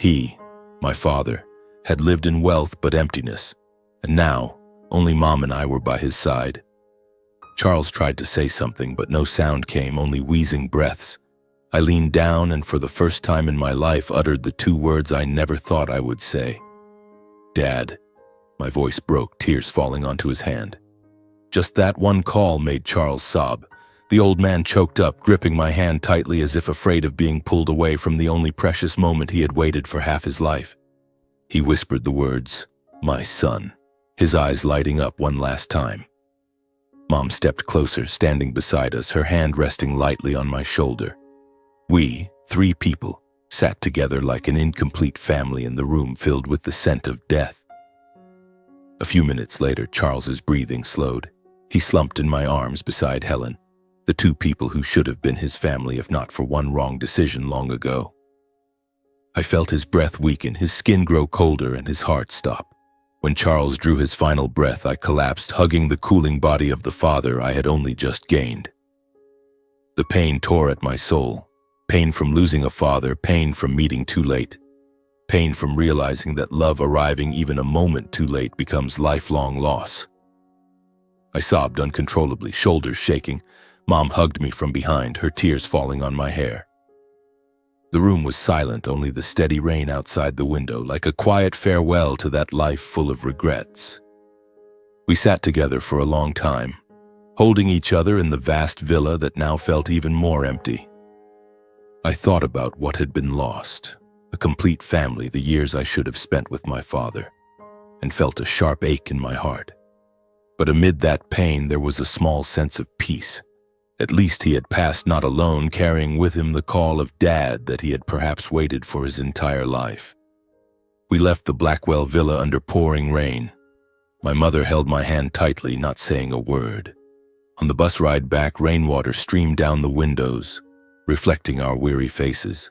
He, my father, had lived in wealth but emptiness, and now only Mom and I were by his side. Charles tried to say something, but no sound came, only wheezing breaths. I leaned down and for the first time in my life uttered the two words I never thought I would say. "Dad." My voice broke, tears falling onto his hand. Just that one call made Charles sob. The old man choked up, gripping my hand tightly as if afraid of being pulled away from the only precious moment he had waited for half his life. He whispered the words, "My son," his eyes lighting up one last time. Mom stepped closer, standing beside us, her hand resting lightly on my shoulder. We, 3 people, sat together like an incomplete family in the room filled with the scent of death. A few minutes later, Charles's breathing slowed. He slumped in my arms beside Helen, the 2 people who should have been his family if not for one wrong decision long ago. I felt his breath weaken, his skin grow colder, and his heart stop. When Charles drew his final breath, I collapsed, hugging the cooling body of the father I had only just gained. The pain tore at my soul. Pain from losing a father, pain from meeting too late. Pain from realizing that love arriving even a moment too late becomes lifelong loss. I sobbed uncontrollably, shoulders shaking. Mom hugged me from behind, her tears falling on my hair. The room was silent, only the steady rain outside the window, like a quiet farewell to that life full of regrets. We sat together for a long time, holding each other in the vast villa that now felt even more empty. I thought about what had been lost, a complete family, the years I should have spent with my father, and felt a sharp ache in my heart. But amid that pain, there was a small sense of peace. At least he had passed not alone, carrying with him the call of Dad that he had perhaps waited for his entire life. We left the Blackwell villa under pouring rain. My mother held my hand tightly, not saying a word. On the bus ride back, rainwater streamed down the windows, reflecting our weary faces.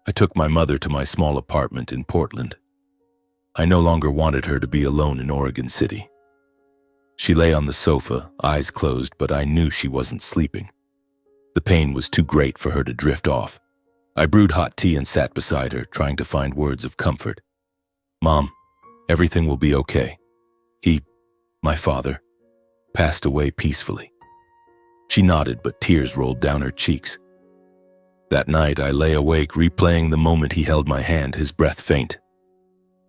I took my mother to my small apartment in Portland. I no longer wanted her to be alone in Oregon City. She lay on the sofa, eyes closed, but I knew she wasn't sleeping. The pain was too great for her to drift off. I brewed hot tea and sat beside her, trying to find words of comfort. "Mom, everything will be okay. My father, passed away peacefully." She nodded, but tears rolled down her cheeks. That night, I lay awake, replaying the moment he held my hand, his breath faint.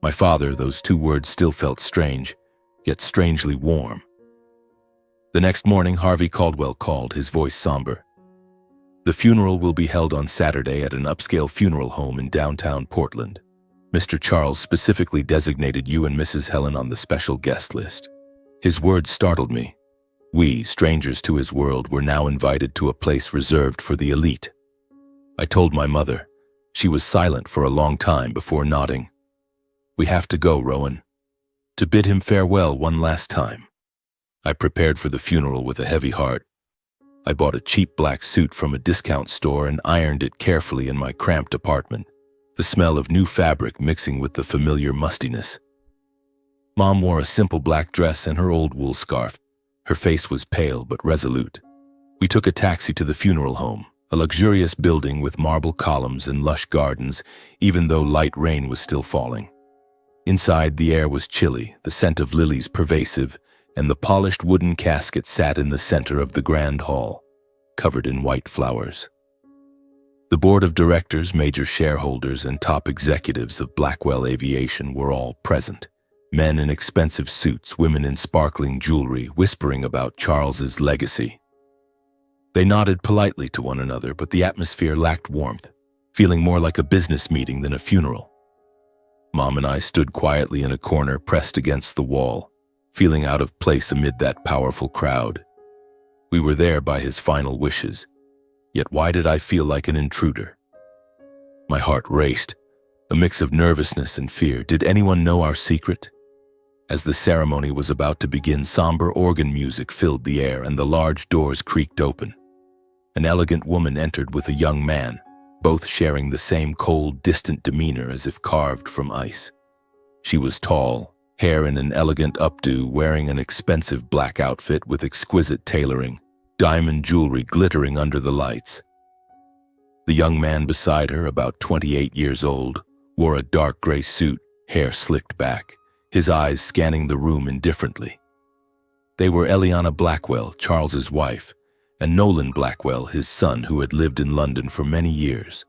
My father, those 2 words still felt strange, yet strangely warm. The next morning, Harvey Caldwell called, his voice somber. "The funeral will be held on Saturday at an upscale funeral home in downtown Portland. Mr. Charles specifically designated you and Mrs. Helen on the special guest list." His words startled me. We, strangers to his world, were now invited to a place reserved for the elite. I told my mother. She was silent for a long time before nodding. "We have to go, Rowan. To bid him farewell one last time." I prepared for the funeral with a heavy heart. I bought a cheap black suit from a discount store and ironed it carefully in my cramped apartment, the smell of new fabric mixing with the familiar mustiness. Mom wore a simple black dress and her old wool scarf. Her face was pale but resolute. We took a taxi to the funeral home, a luxurious building with marble columns and lush gardens, even though light rain was still falling. Inside, the air was chilly, the scent of lilies pervasive, and the polished wooden casket sat in the center of the grand hall, covered in white flowers. The board of directors, major shareholders, and top executives of Blackwell Aviation were all present. Men in expensive suits, women in sparkling jewelry, whispering about Charles's legacy. They nodded politely to one another, but the atmosphere lacked warmth, feeling more like a business meeting than a funeral. Mom and I stood quietly in a corner, pressed against the wall, feeling out of place amid that powerful crowd. We were there by his final wishes, yet why did I feel like an intruder? My heart raced, a mix of nervousness and fear. Did anyone know our secret? As the ceremony was about to begin, somber organ music filled the air and the large doors creaked open. An elegant woman entered with a young man, both sharing the same cold, distant demeanor as if carved from ice. She was tall, hair in an elegant updo, wearing an expensive black outfit with exquisite tailoring, diamond jewelry glittering under the lights. The young man beside her, about 28 years old, wore a dark gray suit, hair slicked back, his eyes scanning the room indifferently. They were Eliana Blackwell, Charles's wife, and Nolan Blackwell, his son, who had lived in London for many years.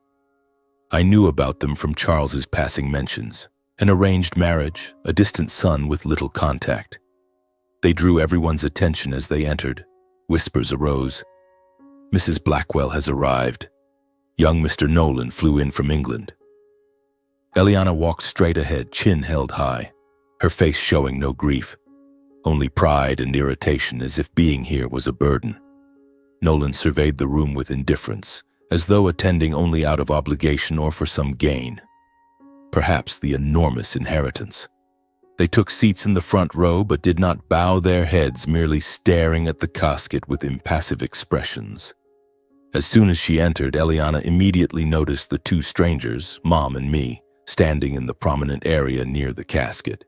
I knew about them from Charles's passing mentions, an arranged marriage, a distant son with little contact. They drew everyone's attention as they entered. Whispers arose. "Mrs. Blackwell has arrived. Young Mr. Nolan flew in from England." Eliana walked straight ahead, chin held high, her face showing no grief, only pride and irritation, as if being here was a burden. Nolan surveyed the room with indifference, as though attending only out of obligation or for some gain. Perhaps the enormous inheritance. They took seats in the front row but did not bow their heads, merely staring at the casket with impassive expressions. As soon as she entered, Eliana immediately noticed the two strangers, Mom and me, standing in the prominent area near the casket.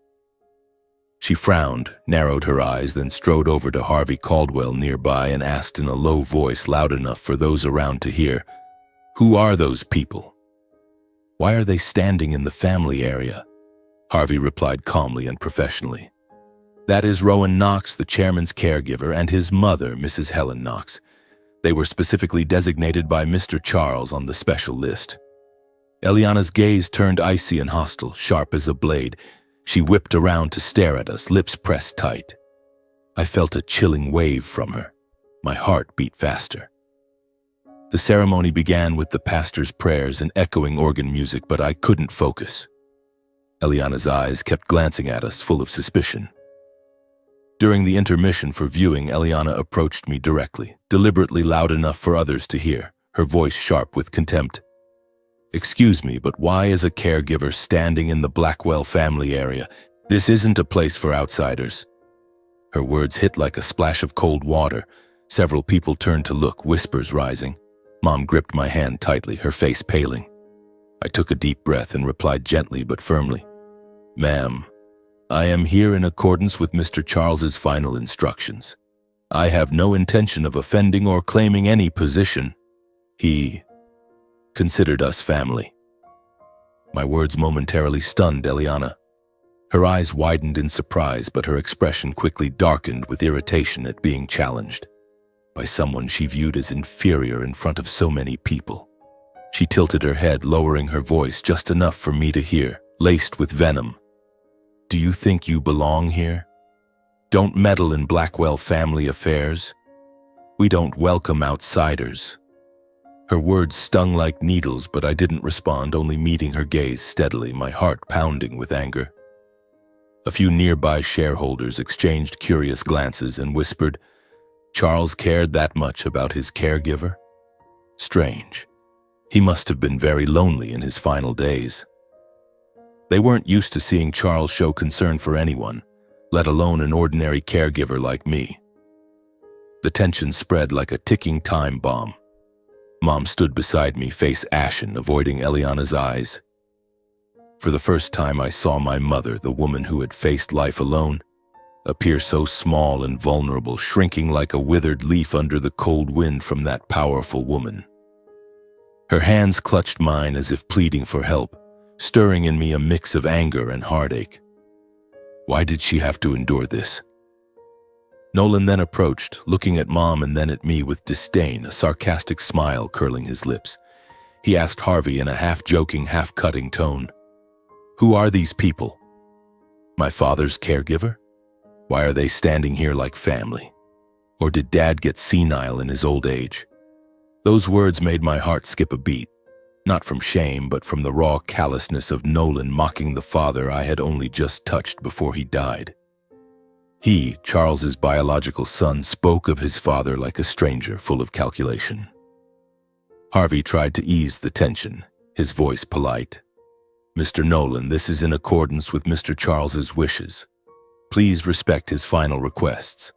She frowned, narrowed her eyes, then strode over to Harvey Caldwell nearby and asked in a low voice loud enough for those around to hear, "Who are those people? Why are they standing in the family area?" Harvey replied calmly and professionally. "That is Rowan Knox, the chairman's caregiver, and his mother, Mrs. Helen Knox. They were specifically designated by Mr. Charles on the special list." Eliana's gaze turned icy and hostile, sharp as a blade. She whipped around to stare at us, lips pressed tight. I felt a chilling wave from her. My heart beat faster. The ceremony began with the pastor's prayers and echoing organ music, but I couldn't focus. Eliana's eyes kept glancing at us, full of suspicion. During the intermission for viewing, Eliana approached me directly, deliberately loud enough for others to hear, her voice sharp with contempt. "Excuse me, but why is a caregiver standing in the Blackwell family area? This isn't a place for outsiders." Her words hit like a splash of cold water. Several people turned to look, whispers rising. Mom gripped my hand tightly, her face paling. I took a deep breath and replied gently but firmly, "Ma'am, I am here in accordance with Mr. Charles's final instructions. I have no intention of offending or claiming any position. He considered us family." My words momentarily stunned Eliana. Her eyes widened in surprise, but her expression quickly darkened with irritation at being challenged by someone she viewed as inferior in front of so many people. She tilted her head, lowering her voice just enough for me to hear, laced with venom. "Do you think you belong here? Don't meddle in Blackwell family affairs. We don't welcome outsiders." Her words stung like needles, but I didn't respond, only meeting her gaze steadily, my heart pounding with anger. A few nearby shareholders exchanged curious glances and whispered, "Charles cared that much about his caregiver? Strange. He must have been very lonely in his final days." They weren't used to seeing Charles show concern for anyone, let alone an ordinary caregiver like me. The tension spread like a ticking time bomb. Mom stood beside me, face ashen, avoiding Eliana's eyes. For the first time, I saw my mother, the woman who had faced life alone, appear so small and vulnerable, shrinking like a withered leaf under the cold wind from that powerful woman. Her hands clutched mine as if pleading for help, stirring in me a mix of anger and heartache. Why did she have to endure this? Nolan then approached, looking at Mom and then at me with disdain, a sarcastic smile curling his lips. He asked Harvey in a half-joking, half-cutting tone, "Who are these people? My father's caregiver? Why are they standing here like family? Or did Dad get senile in his old age?" Those words made my heart skip a beat, not from shame, but from the raw callousness of Nolan mocking the father I had only just touched before he died. He, Charles's biological son, spoke of his father like a stranger, full of calculation. Harvey tried to ease the tension, his voice polite. "Mr. Nolan, this is in accordance with Mr. Charles's wishes. Please respect his final requests."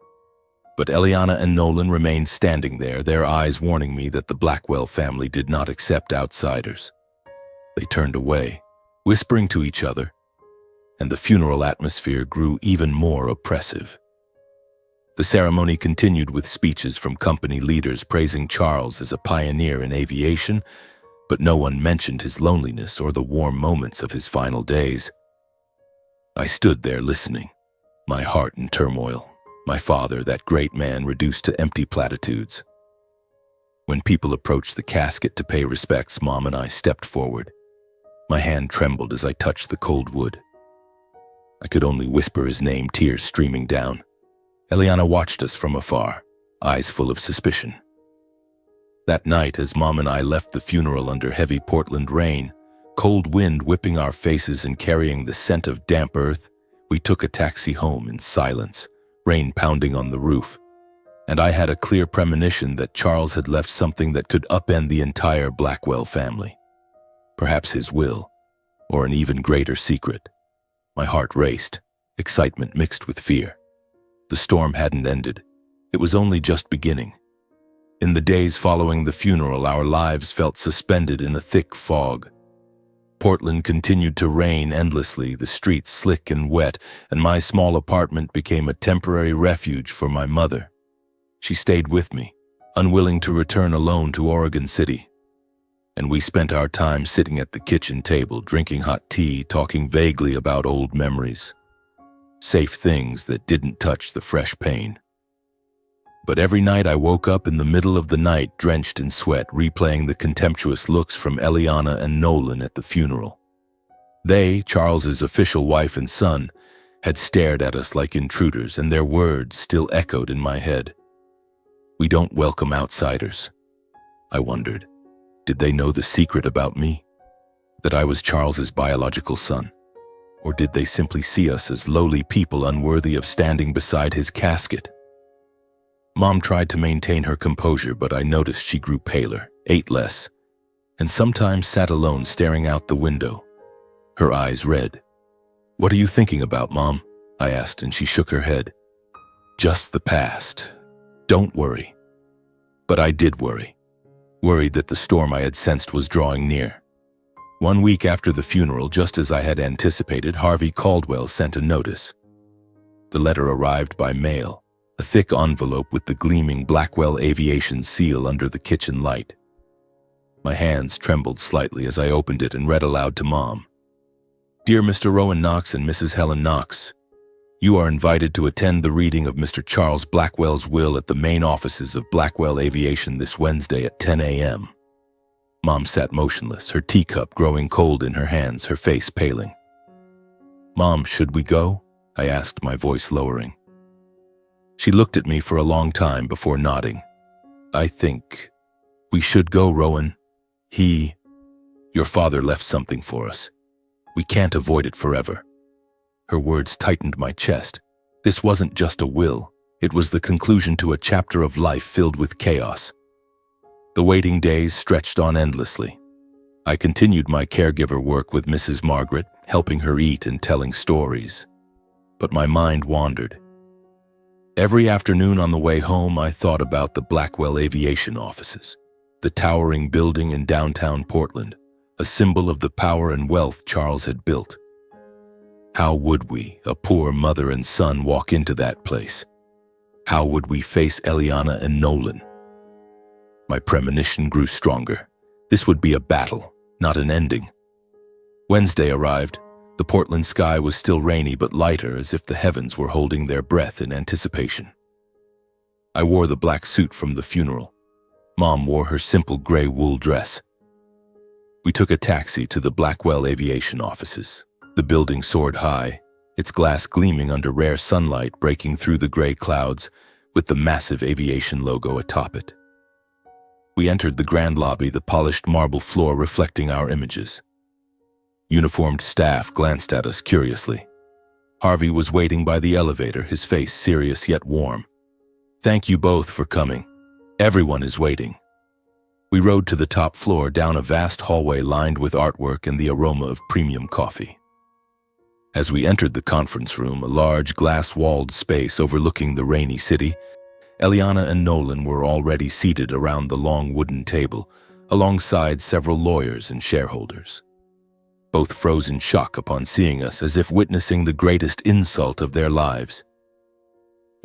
But Eliana and Nolan remained standing there, their eyes warning me that the Blackwell family did not accept outsiders. They turned away, whispering to each other, and the funeral atmosphere grew even more oppressive. The ceremony continued with speeches from company leaders praising Charles as a pioneer in aviation, but no one mentioned his loneliness or the warm moments of his final days. I stood there listening, my heart in turmoil, my father, that great man, reduced to empty platitudes. When people approached the casket to pay respects, Mom and I stepped forward. My hand trembled as I touched the cold wood. I could only whisper his name, tears streaming down. Eliana watched us from afar, eyes full of suspicion. That night, as Mom and I left the funeral under heavy Portland rain, cold wind whipping our faces and carrying the scent of damp earth, we took a taxi home in silence, rain pounding on the roof. And I had a clear premonition that Charles had left something that could upend the entire Blackwell family. Perhaps his will, or an even greater secret. My heart raced, excitement mixed with fear. The storm hadn't ended. It was only just beginning. In the days following the funeral, our lives felt suspended in a thick fog. Portland continued to rain endlessly, the streets slick and wet, and my small apartment became a temporary refuge for my mother. She stayed with me, unwilling to return alone to Oregon City. And we spent our time sitting at the kitchen table, drinking hot tea, talking vaguely about old memories. Safe things that didn't touch the fresh pain. But every night I woke up in the middle of the night, drenched in sweat, replaying the contemptuous looks from Eliana and Nolan at the funeral. They, Charles's official wife and son, had stared at us like intruders, and their words still echoed in my head. "We don't welcome outsiders." I wondered, did they know the secret about me? That I was Charles's biological son? Or did they simply see us as lowly people unworthy of standing beside his casket? Mom tried to maintain her composure, but I noticed she grew paler, ate less, and sometimes sat alone staring out the window, her eyes red. "What are you thinking about, Mom?" I asked, and she shook her head. "Just the past. Don't worry." But I did worry. Worried that the storm I had sensed was drawing near. 1 week after the funeral, just as I had anticipated, Harvey Caldwell sent a notice. The letter arrived by mail. A thick envelope with the gleaming Blackwell Aviation seal under the kitchen light. My hands trembled slightly as I opened it and read aloud to Mom. "Dear Mr. Rowan Knox and Mrs. Helen Knox, you are invited to attend the reading of Mr. Charles Blackwell's will at the main offices of Blackwell Aviation this Wednesday at 10 a.m. Mom sat motionless, her teacup growing cold in her hands, her face paling. "Mom, should we go?" I asked, my voice lowering. She looked at me for a long time before nodding. "I think we should go, Rowan. Your father left something for us. We can't avoid it forever." Her words tightened my chest. This wasn't just a will. It was the conclusion to a chapter of life filled with chaos. The waiting days stretched on endlessly. I continued my caregiver work with Mrs. Margaret, helping her eat and telling stories. But my mind wandered. Every afternoon on the way home, I thought about the Blackwell Aviation offices, the towering building in downtown Portland, a symbol of the power and wealth Charles had built. How would we, a poor mother and son, walk into that place? How would we face Eliana and Nolan? My premonition grew stronger. This would be a battle, not an ending. Wednesday arrived. The Portland sky was still rainy but lighter, as if the heavens were holding their breath in anticipation. I wore the black suit from the funeral. Mom wore her simple gray wool dress. We took a taxi to the Blackwell Aviation offices. The building soared high, its glass gleaming under rare sunlight breaking through the gray clouds, with the massive aviation logo atop it. We entered the grand lobby, the polished marble floor reflecting our images. Uniformed staff glanced at us curiously. Harvey was waiting by the elevator, his face serious yet warm. "Thank you both for coming. Everyone is waiting." We rode to the top floor, down a vast hallway lined with artwork and the aroma of premium coffee. As we entered the conference room, a large glass-walled space overlooking the rainy city, Eliana and Nolan were already seated around the long wooden table, alongside several lawyers and shareholders. Both froze in shock upon seeing us, as if witnessing the greatest insult of their lives.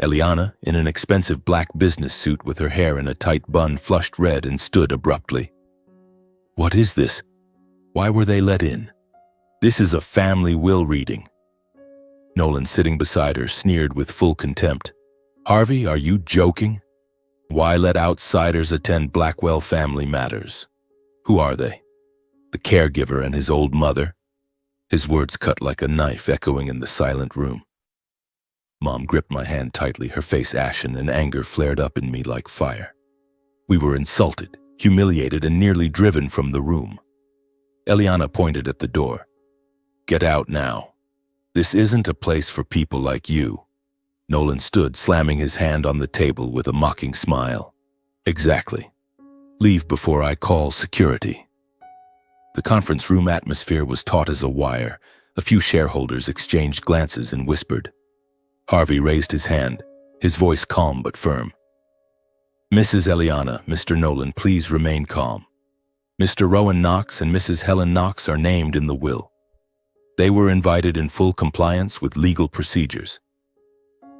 Eliana, in an expensive black business suit with her hair in a tight bun, flushed red and stood abruptly. "What is this? Why were they let in? This is a family will reading." Nolan, sitting beside her, sneered with full contempt. "Harvey, are you joking? Why let outsiders attend Blackwell Family Matters? Who are they? The caregiver and his old mother?" His words cut like a knife, echoing in the silent room. Mom gripped my hand tightly, her face ashen, and anger flared up in me like fire. We were insulted, humiliated, and nearly driven from the room. Eliana pointed at the door. "Get out now. This isn't a place for people like you." Nolan stood, slamming his hand on the table with a mocking smile. "Exactly. Leave before I call security." The conference room atmosphere was taut as a wire. A few shareholders exchanged glances and whispered. Harvey raised his hand, his voice calm but firm. "Mrs. Eliana, Mr. Nolan, please remain calm. Mr. Rowan Knox and Mrs. Helen Knox are named in the will. They were invited in full compliance with legal procedures."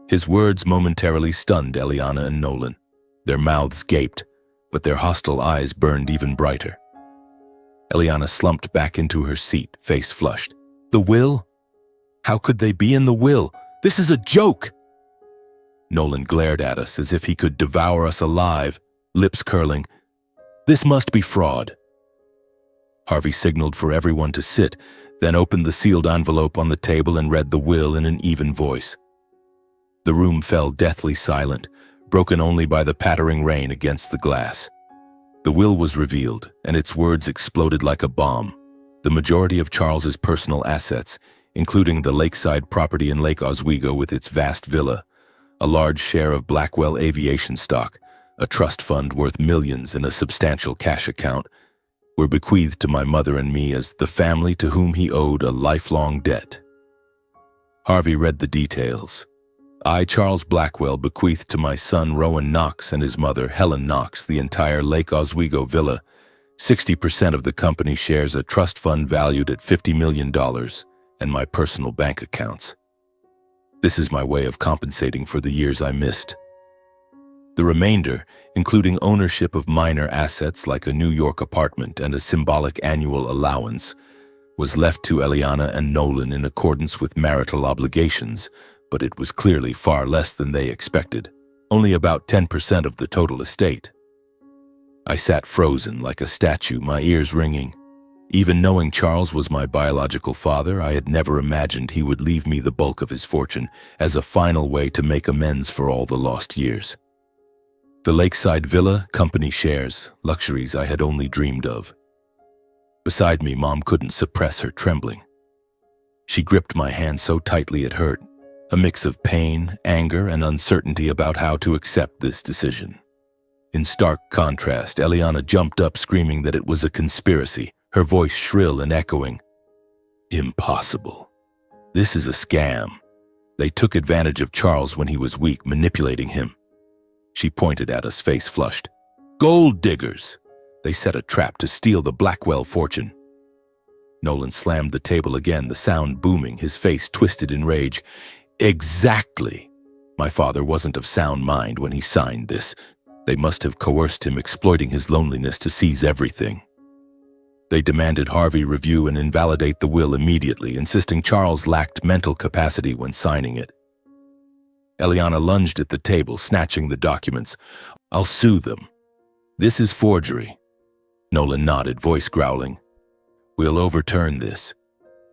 His words momentarily stunned Eliana and Nolan. Their mouths gaped, but their hostile eyes burned even brighter. Eliana slumped back into her seat, face flushed. "The will? How could they be in the will? This is a joke!" Nolan glared at us as if he could devour us alive, lips curling. "This must be fraud." Harvey signaled for everyone to sit, then opened the sealed envelope on the table and read the will in an even voice. The room fell deathly silent, broken only by the pattering rain against the glass. The will was revealed, and its words exploded like a bomb. The majority of Charles's personal assets, including the lakeside property in Lake Oswego with its vast villa, a large share of Blackwell aviation stock, a trust fund worth millions, and a substantial cash account, were bequeathed to my mother and me as the family to whom he owed a lifelong debt. Harvey read the details. "I, Charles Blackwell, bequeath to my son Rowan Knox and his mother Helen Knox the entire Lake Oswego villa, 60% of the company shares, a trust fund valued at $50 million, and my personal bank accounts. This is my way of compensating for the years I missed. The remainder, including ownership of minor assets like a New York apartment and a symbolic annual allowance, was left to Eliana and Nolan in accordance with marital obligations, but it was clearly far less than they expected, only about 10% of the total estate." I sat frozen like a statue, my ears ringing. Even knowing Charles was my biological father, I had never imagined he would leave me the bulk of his fortune as a final way to make amends for all the lost years. The lakeside villa, company shares, luxuries I had only dreamed of. Beside me, Mom couldn't suppress her trembling. She gripped my hand so tightly it hurt, a mix of pain, anger, and uncertainty about how to accept this decision. In stark contrast, Eliana jumped up screaming that it was a conspiracy, her voice shrill and echoing. "Impossible. This is a scam. They took advantage of Charles when he was weak, manipulating him." She pointed at us, face flushed. "Gold diggers! They set a trap to steal the Blackwell fortune." Nolan slammed the table again, the sound booming, his face twisted in rage. "Exactly. My father wasn't of sound mind when he signed this. They must have coerced him, exploiting his loneliness to seize everything. They demanded Harvey review and invalidate the will immediately, insisting Charles lacked mental capacity when signing it." Eliana lunged at the table, snatching the documents. "I'll sue them. This is forgery." Nolan nodded, voice growling. "We'll overturn this.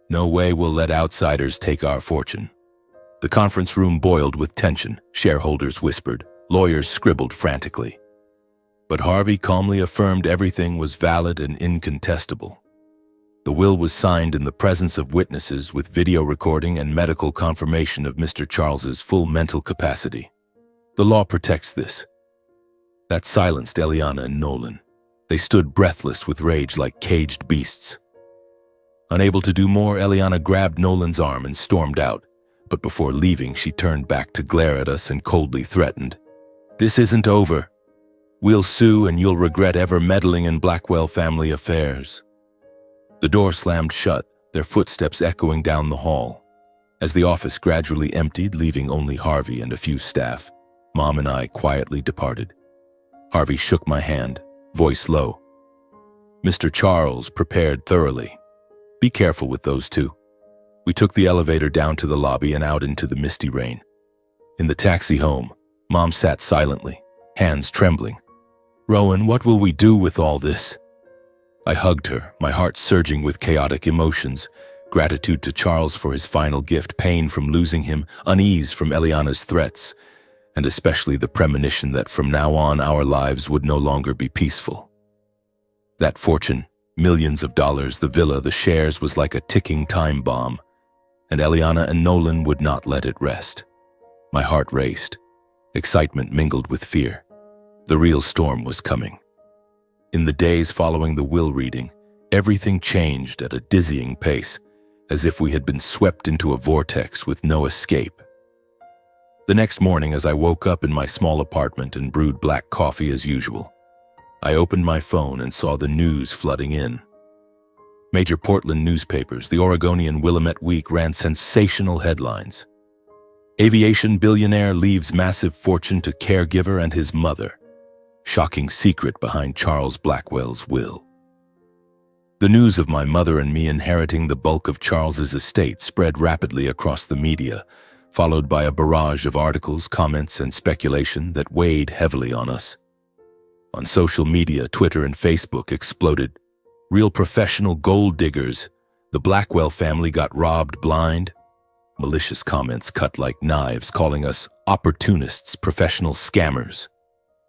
No way we'll let outsiders take our fortune." The conference room boiled with tension. Shareholders whispered. Lawyers scribbled frantically. But Harvey calmly affirmed everything was valid and incontestable. The will was signed in the presence of witnesses with video recording and medical confirmation of Mr. Charles's full mental capacity. The law protects this. That silenced Eliana and Nolan. They stood breathless with rage like caged beasts. Unable to do more, Eliana grabbed Nolan's arm and stormed out. But before leaving, she turned back to glare at us and coldly threatened. "This isn't over. We'll sue and you'll regret ever meddling in Blackwell family affairs." The door slammed shut, their footsteps echoing down the hall. As the office gradually emptied, leaving only Harvey and a few staff, Mom and I quietly departed. Harvey shook my hand, voice low. "Mr. Charles prepared thoroughly. Be careful with those two." We took the elevator down to the lobby and out into the misty rain. In the taxi home, Mom sat silently, hands trembling. "Rowan, what will we do with all this?" I hugged her, my heart surging with chaotic emotions, Gratitude to Charles for his final gift, pain from losing him, unease from Eliana's threats, and especially the premonition that from now on our lives would no longer be peaceful. That fortune, millions of dollars, the villa, the shares, was like a ticking time bomb, and Eliana and Nolan would not let it rest. My heart raced. Excitement mingled with fear. The real storm was coming. In the days following the will reading, everything changed at a dizzying pace, as if we had been swept into a vortex with no escape. The next morning, as I woke up in my small apartment and brewed black coffee as usual, I opened my phone and saw the news flooding in. Major Portland newspapers, the Oregonian Willamette Week, ran sensational headlines. Aviation billionaire leaves massive fortune to caregiver and his mother. Shocking secret behind Charles Blackwell's will. The news of my mother and me inheriting the bulk of Charles's estate spread rapidly across the media, followed by a barrage of articles, comments, and speculation that weighed heavily on us. On social media, Twitter and Facebook exploded. Real professional gold diggers. The Blackwell family got robbed blind. Malicious comments cut like knives, calling us opportunists, professional scammers,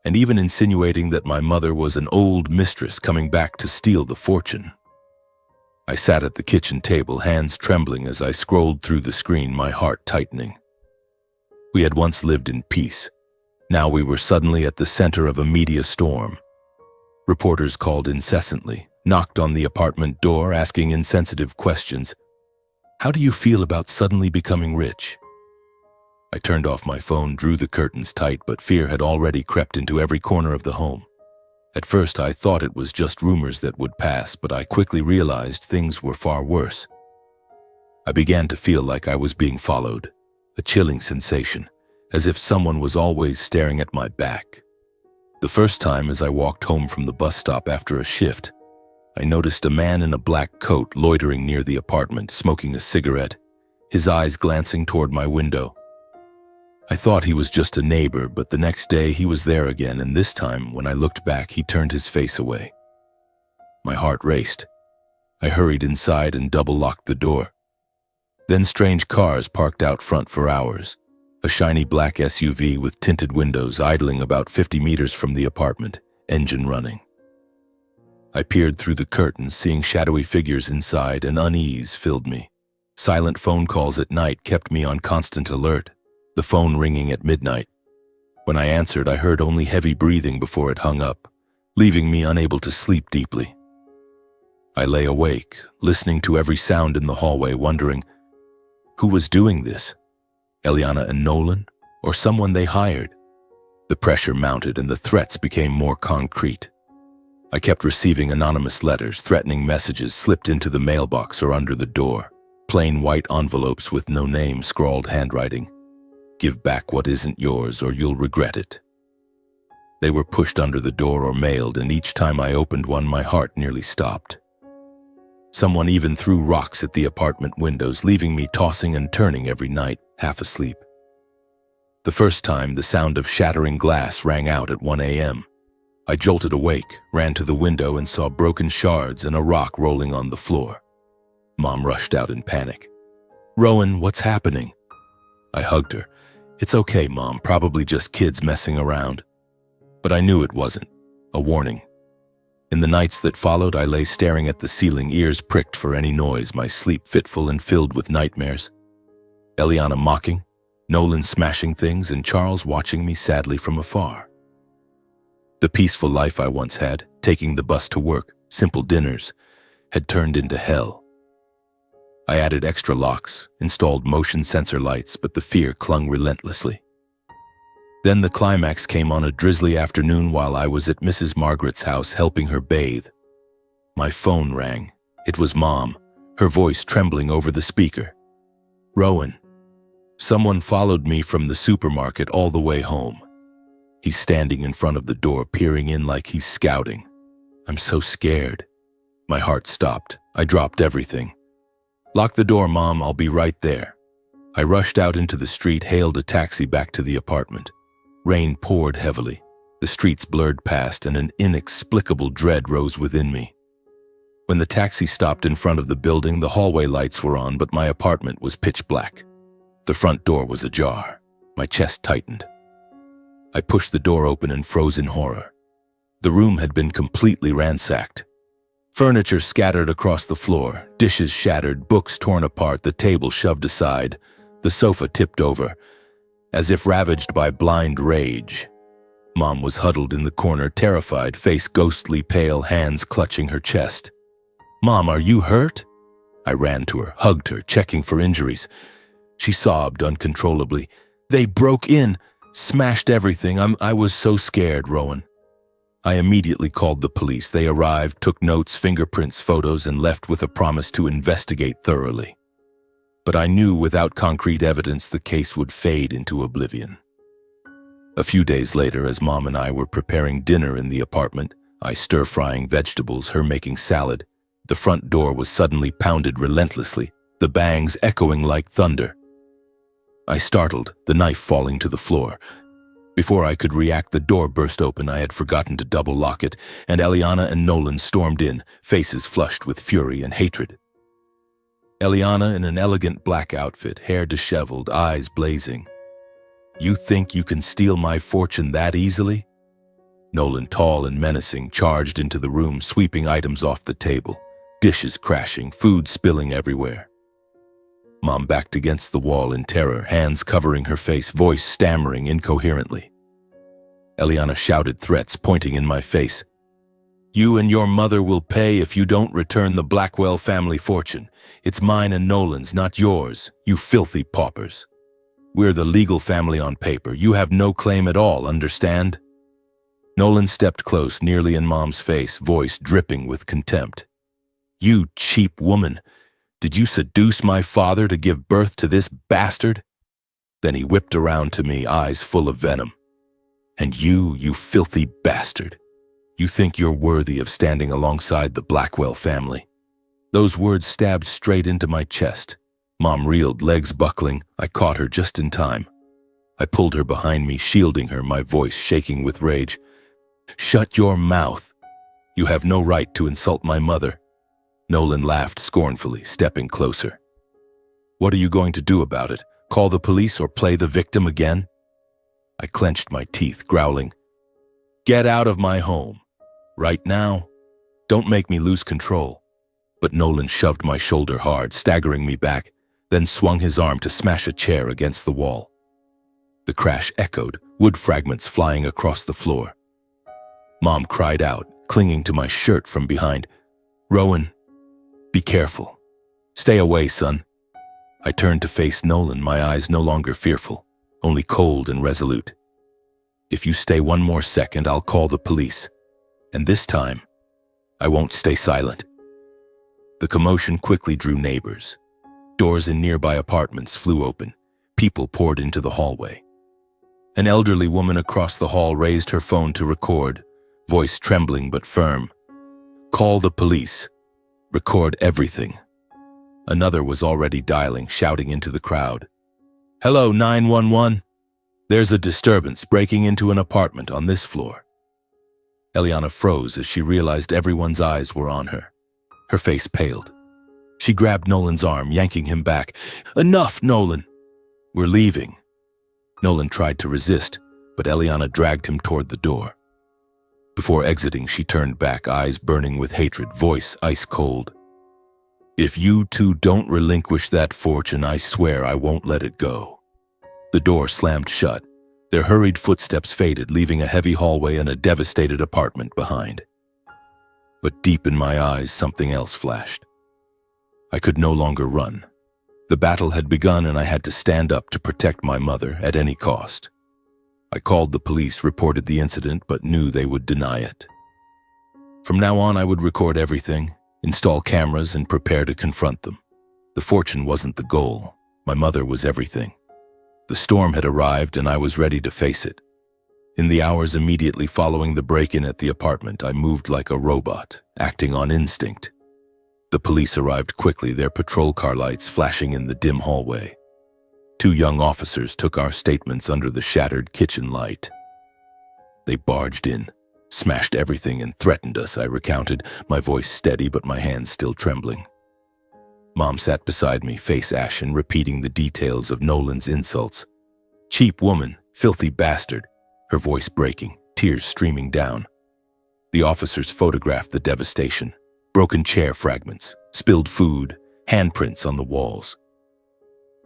and even insinuating that my mother was an old mistress coming back to steal the fortune. I sat at the kitchen table, hands trembling as I scrolled through the screen, my heart tightening. We had once lived in peace. Now we were suddenly at the center of a media storm. Reporters called incessantly, knocked on the apartment door, asking insensitive questions. How do you feel about suddenly becoming rich? I turned off my phone, drew the curtains tight, but fear had already crept into every corner of the home. At first, I thought it was just rumors that would pass, but I quickly realized things were far worse. I began to feel like I was being followed, a chilling sensation, as if someone was always staring at my back. The first time, as I walked home from the bus stop after a shift, I noticed a man in a black coat loitering near the apartment, smoking a cigarette, his eyes glancing toward my window. I thought he was just a neighbor, but the next day he was there again, and this time, when I looked back, he turned his face away. My heart raced. I hurried inside and double-locked the door. Then strange cars parked out front for hours, a shiny black SUV with tinted windows idling about 50 meters from the apartment, engine running. I peered through the curtains, seeing shadowy figures inside, and unease filled me. Silent phone calls at night kept me on constant alert, the phone ringing at midnight. When I answered, I heard only heavy breathing before it hung up, leaving me unable to sleep deeply. I lay awake, listening to every sound in the hallway, wondering, who was doing this? Eliana and Nolan, or someone they hired? The pressure mounted and the threats became more concrete. I kept receiving anonymous letters, threatening messages slipped into the mailbox or under the door, plain white envelopes with no name, scrawled handwriting. Give back what isn't yours or you'll regret it. They were pushed under the door or mailed, and each time I opened one, my heart nearly stopped. Someone even threw rocks at the apartment windows, leaving me tossing and turning every night, half asleep. The first time, the sound of shattering glass rang out at 1 a.m. I jolted awake, ran to the window, and saw broken shards and a rock rolling on the floor. Mom rushed out in panic. Rowan, what's happening? I hugged her. It's okay, Mom, probably just kids messing around. But I knew it wasn't. A warning. In the nights that followed, I lay staring at the ceiling, ears pricked for any noise, my sleep fitful and filled with nightmares. Eliana mocking, Nolan smashing things, and Charles watching me sadly from afar. The peaceful life I once had, taking the bus to work, simple dinners, had turned into hell. I added extra locks, installed motion sensor lights, but the fear clung relentlessly. Then the climax came on a drizzly afternoon while I was at Mrs. Margaret's house helping her bathe. My phone rang. It was Mom, her voice trembling over the speaker. Rowan. Someone followed me from the supermarket all the way home. He's standing in front of the door, peering in like he's scouting. I'm so scared. My heart stopped. I dropped everything. Lock the door, Mom, I'll be right there. I rushed out into the street, hailed a taxi back to the apartment. Rain poured heavily. The streets blurred past, and an inexplicable dread rose within me. When the taxi stopped in front of the building, the hallway lights were on, but my apartment was pitch black. The front door was ajar. My chest tightened. I pushed the door open and froze in horror. The room had been completely ransacked. Furniture scattered across the floor, dishes shattered, books torn apart, the table shoved aside, the sofa tipped over, as if ravaged by blind rage. Mom was huddled in the corner, terrified, face ghostly pale, hands clutching her chest. "Mom, are you hurt?" I ran to her, hugged her, checking for injuries. She sobbed uncontrollably. "They broke in, smashed everything. I was so scared, Rowan." I immediately called the police. They arrived, took notes, fingerprints, photos, and left with a promise to investigate thoroughly. But I knew without concrete evidence the case would fade into oblivion. A few days later, as Mom and I were preparing dinner in the apartment, I stir-frying vegetables, her making salad, the front door was suddenly pounded relentlessly, the bangs echoing like thunder. I startled, the knife falling to the floor. Before I could react, the door burst open. I had forgotten to double lock it, and Eliana and Nolan stormed in, faces flushed with fury and hatred. Eliana in an elegant black outfit, hair disheveled, eyes blazing. "You think you can steal my fortune that easily?" Nolan, tall and menacing, charged into the room, sweeping items off the table, dishes crashing, food spilling everywhere. Mom backed against the wall in terror, hands covering her face, voice stammering incoherently. Eliana shouted threats, pointing in my face. "You and your mother will pay if you don't return the Blackwell family fortune. It's mine and Nolan's, not yours, you filthy paupers. We're the legal family on paper. You have no claim at all, understand?" Nolan stepped close, nearly in Mom's face, voice dripping with contempt. "You cheap woman! Did you seduce my father to give birth to this bastard?" Then he whipped around to me, eyes full of venom. "And you filthy bastard, you think you're worthy of standing alongside the Blackwell family?" Those words stabbed straight into my chest. Mom reeled, legs buckling. I caught her just in time. I pulled her behind me, shielding her, my voice shaking with rage. "Shut your mouth. You have no right to insult my mother." Nolan laughed scornfully, stepping closer. "What are you going to do about it? Call the police or play the victim again?" I clenched my teeth, growling, "Get out of my home. Right now. Don't make me lose control." But Nolan shoved my shoulder hard, staggering me back, then swung his arm to smash a chair against the wall. The crash echoed, wood fragments flying across the floor. Mom cried out, clinging to my shirt from behind. "Rowan, be careful. Stay away, son." I turned to face Nolan, my eyes no longer fearful, only cold and resolute. "If you stay one more second, I'll call the police. And this time, I won't stay silent." The commotion quickly drew neighbors. Doors in nearby apartments flew open. People poured into the hallway. An elderly woman across the hall raised her phone to record, voice trembling but firm. "Call the police. Record everything." Another was already dialing, shouting into the crowd. "Hello, 911. There's a disturbance breaking into an apartment on this floor." Eliana froze as she realized everyone's eyes were on her. Her face paled. She grabbed Nolan's arm, yanking him back. "Enough, Nolan. We're leaving." Nolan tried to resist, but Eliana dragged him toward the door. Before exiting, she turned back, eyes burning with hatred, voice ice cold. "If you two don't relinquish that fortune, I swear I won't let it go." The door slammed shut. Their hurried footsteps faded, leaving a heavy hallway and a devastated apartment behind. But deep in my eyes, something else flashed. I could no longer run. The battle had begun, and I had to stand up to protect my mother at any cost. I called the police, reported the incident, but knew they would deny it. From now on, I would record everything, install cameras, and prepare to confront them. The fortune wasn't the goal. My mother was everything. The storm had arrived, and I was ready to face it. In the hours immediately following the break-in at the apartment, I moved like a robot, acting on instinct. The police arrived quickly, their patrol car lights flashing in the dim hallway. 2 young officers took our statements under the shattered kitchen light. They barged in, Smashed everything and threatened us, I recounted, my voice steady but my hands still trembling. Mom sat beside me, face ashen, repeating the details of Nolan's insults. Cheap woman, filthy bastard, her voice breaking, tears streaming down. The officers photographed the devastation. Broken chair fragments, spilled food, handprints on the walls.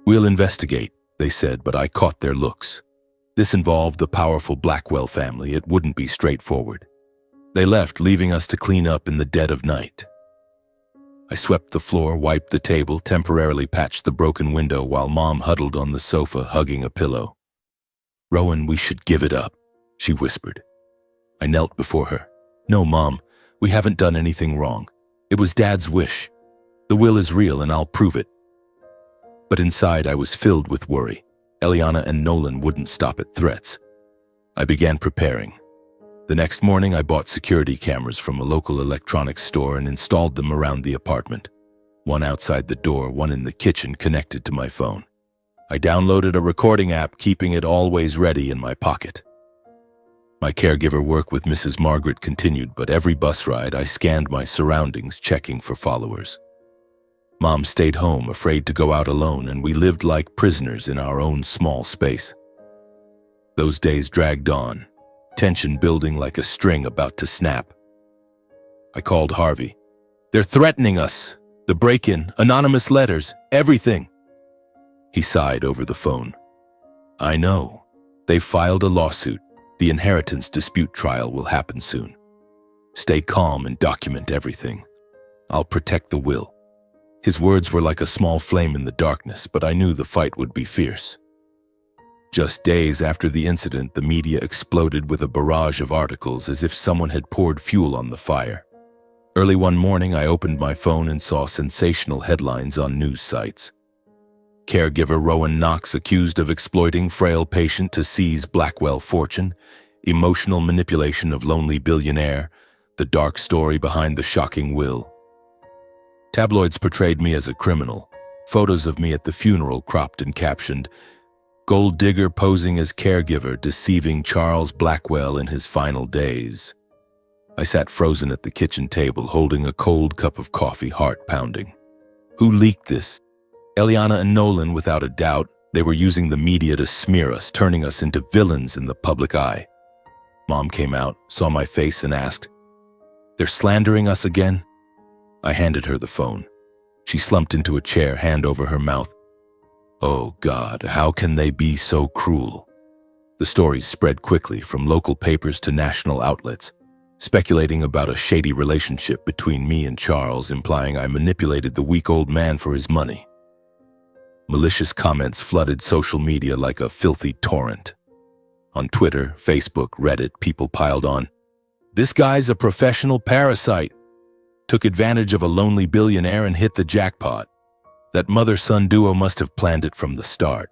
We'll investigate, they said, but I caught their looks. This involved the powerful Blackwell family. It wouldn't be straightforward. They left, leaving us to clean up in the dead of night. I swept the floor, wiped the table, temporarily patched the broken window while Mom huddled on the sofa, hugging a pillow. "Rowan, we should give it up," she whispered. I knelt before her. "No, Mom, we haven't done anything wrong. It was Dad's wish. The will is real and I'll prove it." But inside I was filled with worry. Eliana and Nolan wouldn't stop at threats. I began preparing. The next morning I bought security cameras from a local electronics store and installed them around the apartment. One outside the door, one in the kitchen connected to my phone. I downloaded a recording app, keeping it always ready in my pocket. My caregiver work with Mrs. Margaret continued, but every bus ride I scanned my surroundings, checking for followers. Mom stayed home, afraid to go out alone, and we lived like prisoners in our own small space. Those days dragged on, tension building like a string about to snap. I called Harvey. "They're threatening us. The break-in, anonymous letters, everything." He sighed over the phone. "I know. They've filed a lawsuit. The inheritance dispute trial will happen soon. Stay calm and document everything. I'll protect the will." His words were like a small flame in the darkness, but I knew the fight would be fierce. Just days after the incident, the media exploded with a barrage of articles as if someone had poured fuel on the fire. Early one morning, I opened my phone and saw sensational headlines on news sites. Caregiver Rowan Knox accused of exploiting frail patient to seize Blackwell fortune, emotional manipulation of lonely billionaire, the dark story behind the shocking will. Tabloids portrayed me as a criminal, photos of me at the funeral cropped and captioned, "Gold digger posing as caregiver deceiving Charles Blackwell in his final days." I sat frozen at the kitchen table, holding a cold cup of coffee, heart pounding. Who leaked this? Eliana and Nolan, without a doubt. They were using the media to smear us, turning us into villains in the public eye. Mom came out, saw my face, and asked, "They're slandering us again?" I handed her the phone. She slumped into a chair, hand over her mouth. "Oh God, how can they be so cruel?" The stories spread quickly, from local papers to national outlets, speculating about a shady relationship between me and Charles, implying I manipulated the weak old man for his money. Malicious comments flooded social media like a filthy torrent. On Twitter, Facebook, Reddit, people piled on, "This guy's a professional parasite. Took advantage of a lonely billionaire and hit the jackpot. That mother-son duo must have planned it from the start."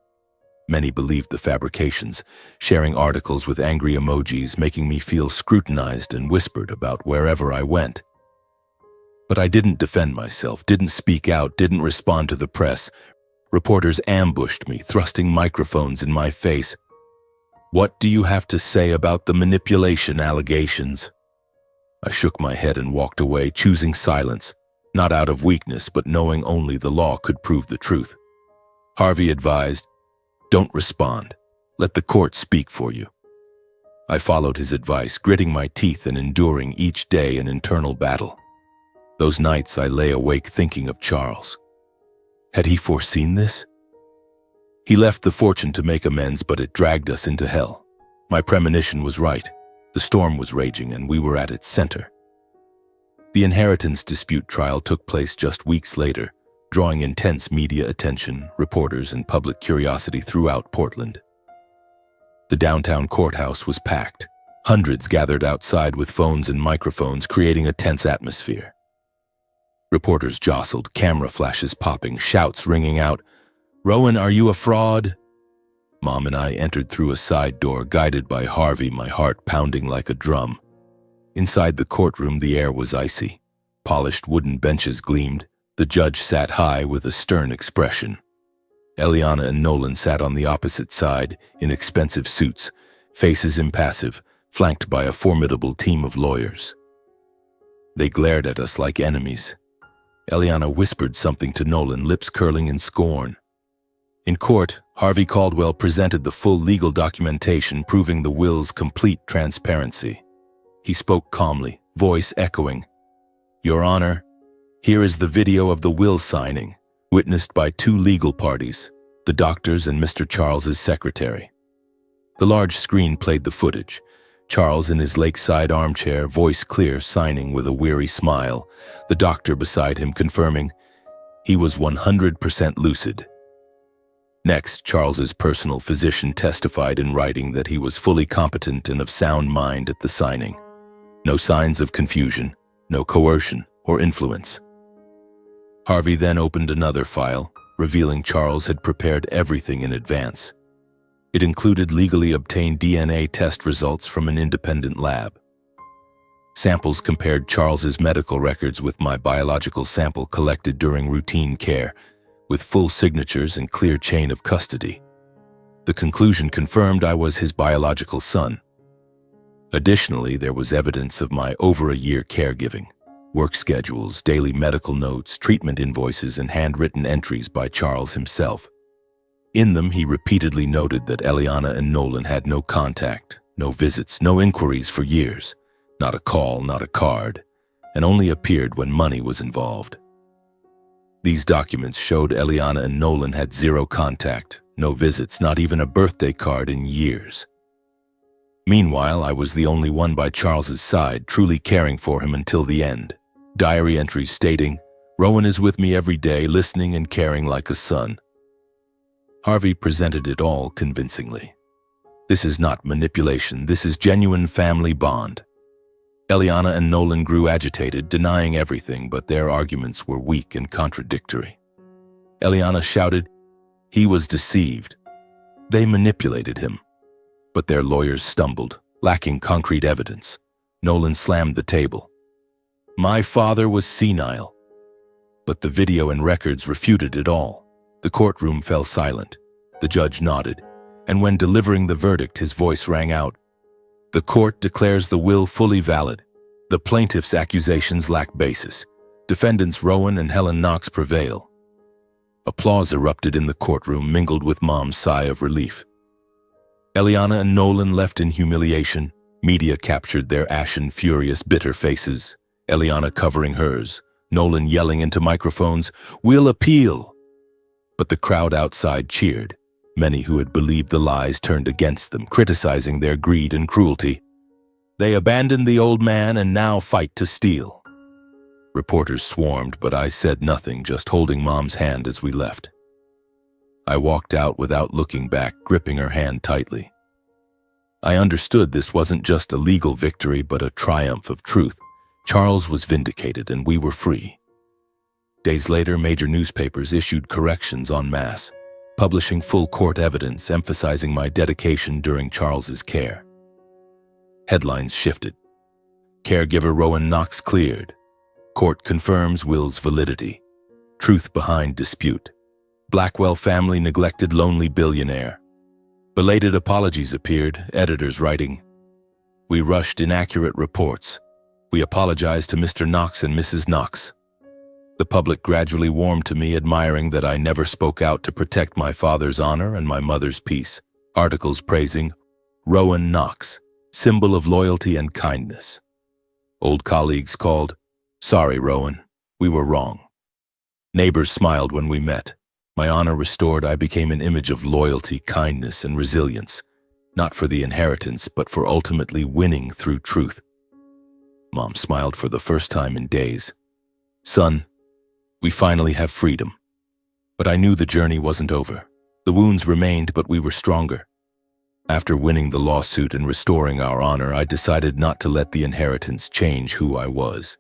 Many believed the fabrications, sharing articles with angry emojis, making me feel scrutinized and whispered about wherever I went. But I didn't defend myself, didn't speak out, didn't respond to the press. Reporters ambushed me, thrusting microphones in my face. "What do you have to say about the manipulation allegations?" I shook my head and walked away, choosing silence, not out of weakness, but knowing only the law could prove the truth. Harvey advised, "Don't respond. Let the court speak for you." I followed his advice, gritting my teeth and enduring each day an internal battle. Those nights I lay awake thinking of Charles. Had he foreseen this? He left the fortune to make amends, but it dragged us into hell. My premonition was right. The storm was raging, and we were at its center. The inheritance dispute trial took place just weeks later, drawing intense media attention, reporters, and public curiosity throughout Portland. The downtown courthouse was packed. Hundreds gathered outside with phones and microphones, creating a tense atmosphere. Reporters jostled, camera flashes popping, shouts ringing out, "Rowan, are you a fraud?" Mom and I entered through a side door, guided by Harvey, my heart pounding like a drum. Inside the courtroom, the air was icy. Polished wooden benches gleamed. The judge sat high with a stern expression. Eliana and Nolan sat on the opposite side, in expensive suits, faces impassive, flanked by a formidable team of lawyers. They glared at us like enemies. Eliana whispered something to Nolan, lips curling in scorn. In court, Harvey Caldwell presented the full legal documentation proving the will's complete transparency. He spoke calmly, voice echoing, "Your Honor, here is the video of the will signing, witnessed by two legal parties, the doctors and Mr. Charles's secretary." The large screen played the footage. Charles in his lakeside armchair, voice clear, signing with a weary smile. The doctor beside him confirming he was 100% lucid. Next, Charles's personal physician testified in writing that he was fully competent and of sound mind at the signing. No signs of confusion, no coercion or influence. Harvey then opened another file, revealing Charles had prepared everything in advance. It included legally obtained DNA test results from an independent lab. Samples compared Charles's medical records with my biological sample collected during routine care, with full signatures and clear chain of custody. The conclusion confirmed I was his biological son. Additionally, there was evidence of my over-a-year caregiving, work schedules, daily medical notes, treatment invoices, and handwritten entries by Charles himself. In them, he repeatedly noted that Eliana and Nolan had no contact, no visits, no inquiries for years, not a call, not a card, and only appeared when money was involved. These documents showed Eliana and Nolan had zero contact, no visits, not even a birthday card in years. Meanwhile, I was the only one by Charles's side, truly caring for him until the end. Diary entries stating, "Rowan is with me every day, listening and caring like a son." Harvey presented it all convincingly. This is not manipulation, this is genuine family bond. Eliana and Nolan grew agitated, denying everything, but their arguments were weak and contradictory. Eliana shouted, he was deceived. They manipulated him. But their lawyers stumbled, lacking concrete evidence. Nolan slammed the table. My father was senile. But the video and records refuted it all. The courtroom fell silent. The judge nodded, and when delivering the verdict, his voice rang out. The court declares the will fully valid. The plaintiff's accusations lack basis. Defendants Rowan and Helen Knox prevail. Applause erupted in the courtroom, mingled with Mom's sigh of relief. Eliana and Nolan left in humiliation. Media captured their ashen, furious, bitter faces. Eliana covering hers, Nolan yelling into microphones, "We'll appeal!" But the crowd outside cheered. Many who had believed the lies turned against them, criticizing their greed and cruelty. They abandoned the old man and now fight to steal. Reporters swarmed, but I said nothing, just holding Mom's hand as we left. I walked out without looking back, gripping her hand tightly. I understood this wasn't just a legal victory, but a triumph of truth. Charles was vindicated and we were free. Days later, major newspapers issued corrections en masse, publishing full court evidence emphasizing my dedication during Charles's care. Headlines shifted. Caregiver Rowan Knox cleared. Court confirms will's validity. Truth behind dispute. Blackwell family neglected lonely billionaire. Belated apologies appeared, editors writing, "We rushed inaccurate reports. We apologize to Mr. Knox and Mrs. Knox." The public gradually warmed to me, admiring that I never spoke out to protect my father's honor and my mother's peace. Articles praising Rowan Knox, symbol of loyalty and kindness. Old colleagues called, "Sorry, Rowan, we were wrong." Neighbors smiled when we met. My honor restored, I became an image of loyalty, kindness, and resilience, not for the inheritance, but for ultimately winning through truth. Mom smiled for the first time in days. "Son, we finally have freedom." But I knew the journey wasn't over. The wounds remained, but we were stronger. After winning the lawsuit and restoring our honor, I decided not to let the inheritance change who I was.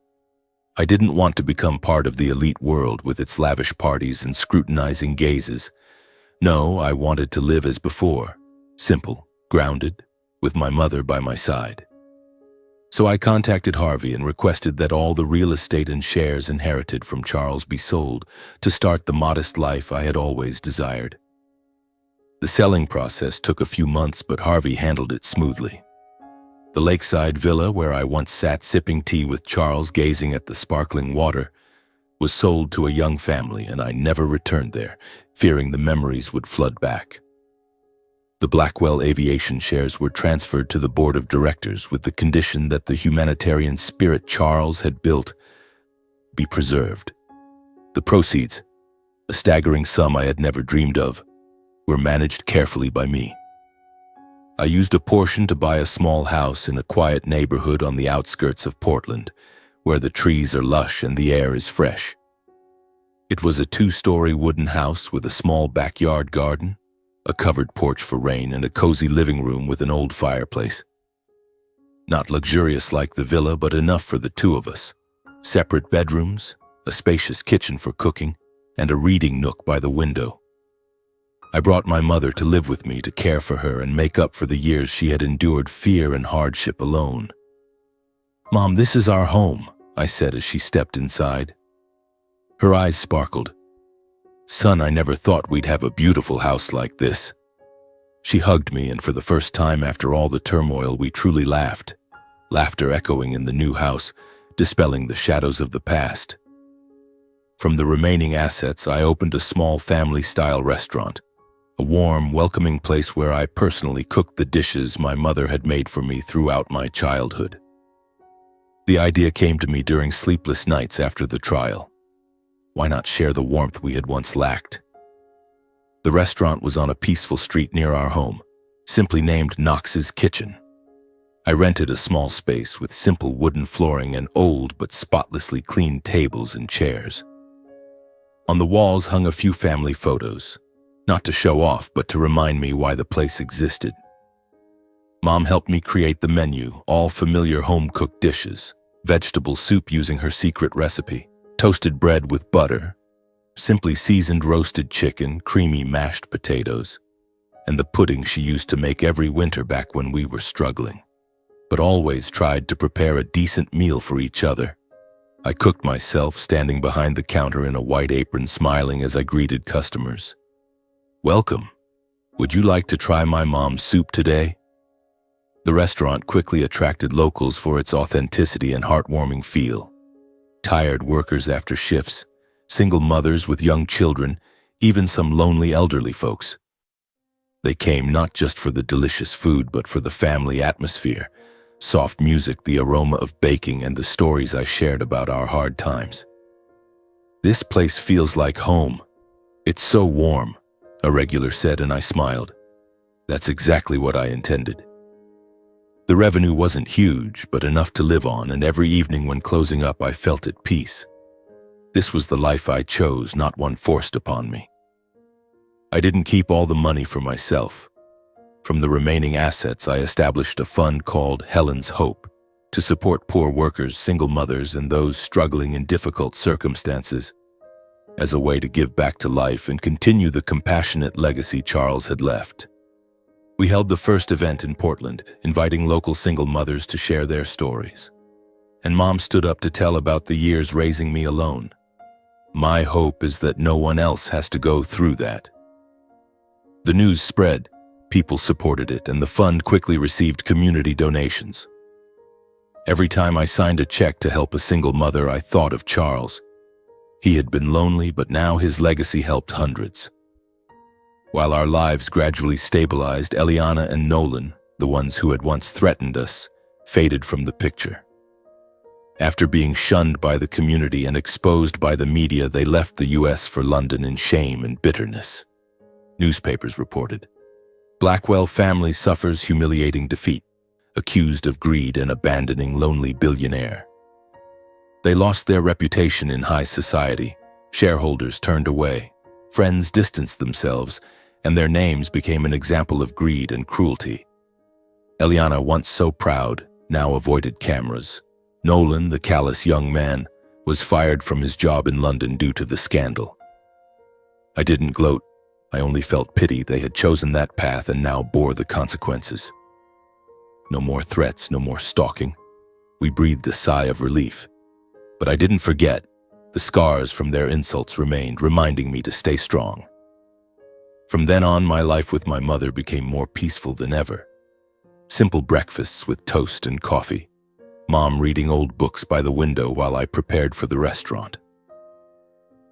I didn't want to become part of the elite world with its lavish parties and scrutinizing gazes. No, I wanted to live as before, simple, grounded, with my mother by my side. So I contacted Harvey and requested that all the real estate and shares inherited from Charles be sold to start the modest life I had always desired. The selling process took a few months, but Harvey handled it smoothly. The lakeside villa where I once sat sipping tea with Charles gazing at the sparkling water was sold to a young family, and I never returned there, fearing the memories would flood back. The Blackwell Aviation shares were transferred to the board of directors with the condition that the humanitarian spirit Charles had built be preserved. The proceeds, a staggering sum I had never dreamed of, were managed carefully by me. I used a portion to buy a small house in a quiet neighborhood on the outskirts of Portland, where the trees are lush and the air is fresh. It was a 2-story wooden house with a small backyard garden, a covered porch for rain, and a cozy living room with an old fireplace. Not luxurious like the villa, but enough for the two of us. Separate bedrooms, a spacious kitchen for cooking, and a reading nook by the window. I brought my mother to live with me to care for her and make up for the years she had endured fear and hardship alone. "Mom, this is our home," I said as she stepped inside. Her eyes sparkled. "Son, I never thought we'd have a beautiful house like this." She hugged me, and for the first time after all the turmoil, we truly laughed, laughter echoing in the new house, dispelling the shadows of the past. From the remaining assets, I opened a small family-style restaurant, a warm, welcoming place where I personally cooked the dishes my mother had made for me throughout my childhood. The idea came to me during sleepless nights after the trial. Why not share the warmth we had once lacked? The restaurant was on a peaceful street near our home, simply named Knox's Kitchen. I rented a small space with simple wooden flooring and old but spotlessly clean tables and chairs. On the walls hung a few family photos, not to show off, but to remind me why the place existed. Mom helped me create the menu, all familiar home-cooked dishes, vegetable soup using her secret recipe, toasted bread with butter, simply seasoned roasted chicken, creamy mashed potatoes, and the pudding she used to make every winter back when we were struggling, but always tried to prepare a decent meal for each other. I cooked myself, standing behind the counter in a white apron, smiling as I greeted customers. "Welcome. Would you like to try my mom's soup today?" The restaurant quickly attracted locals for its authenticity and heartwarming feel. Tired workers after shifts, single mothers with young children, even some lonely elderly folks. They came not just for the delicious food, but for the family atmosphere, soft music, the aroma of baking, and the stories I shared about our hard times. "This place feels like home. It's so warm," a regular said, and I smiled. That's exactly what I intended. The revenue wasn't huge, but enough to live on, and every evening when closing up, I felt at peace. This was the life I chose, not one forced upon me. I didn't keep all the money for myself. From the remaining assets, I established a fund called Helen's Hope to support poor workers, single mothers, and those struggling in difficult circumstances, as a way to give back to life and continue the compassionate legacy Charles had left. We held the first event in Portland, inviting local single mothers to share their stories. And Mom stood up to tell about the years raising me alone. "My hope is that no one else has to go through that." The news spread, people supported it, and the fund quickly received community donations. Every time I signed a check to help a single mother, I thought of Charles. He had been lonely, but now his legacy helped hundreds. While our lives gradually stabilized, Eliana and Nolan, the ones who had once threatened us, faded from the picture. After being shunned by the community and exposed by the media, they left the US for London in shame and bitterness. Newspapers reported. Blackwell family suffers humiliating defeat, accused of greed and abandoning lonely billionaire. They lost their reputation in high society, shareholders turned away, friends distanced themselves, and their names became an example of greed and cruelty. Eliana, once so proud, now avoided cameras. Nolan, the callous young man, was fired from his job in London due to the scandal. I didn't gloat. I only felt pity. They had chosen that path and now bore the consequences. No more threats, no more stalking. We breathed a sigh of relief. But I didn't forget. The scars from their insults remained, reminding me to stay strong. From then on, my life with my mother became more peaceful than ever. Simple breakfasts with toast and coffee. Mom reading old books by the window while I prepared for the restaurant.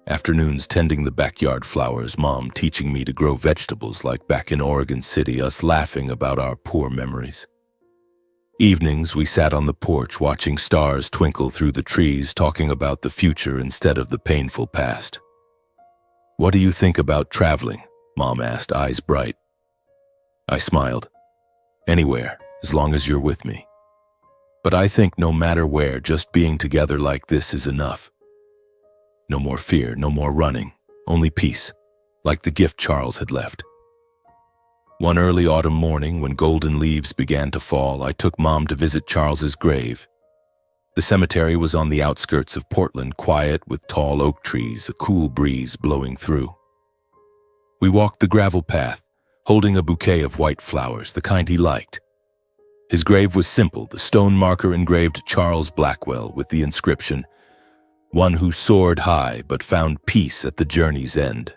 Afternoons tending the backyard flowers, Mom teaching me to grow vegetables like back in Oregon City, us laughing about our poor memories. Evenings, we sat on the porch watching stars twinkle through the trees, talking about the future instead of the painful past. "What do you think about traveling?" Mom asked, eyes bright. I smiled. "Anywhere, as long as you're with me. But I think no matter where, just being together like this is enough. No more fear, no more running, only peace, like the gift Charles had left." One early autumn morning, when golden leaves began to fall, I took Mom to visit Charles's grave. The cemetery was on the outskirts of Portland, quiet with tall oak trees, a cool breeze blowing through. We walked the gravel path, holding a bouquet of white flowers, the kind he liked. His grave was simple, the stone marker engraved Charles Blackwell with the inscription, "One who soared high but found peace at the journey's end."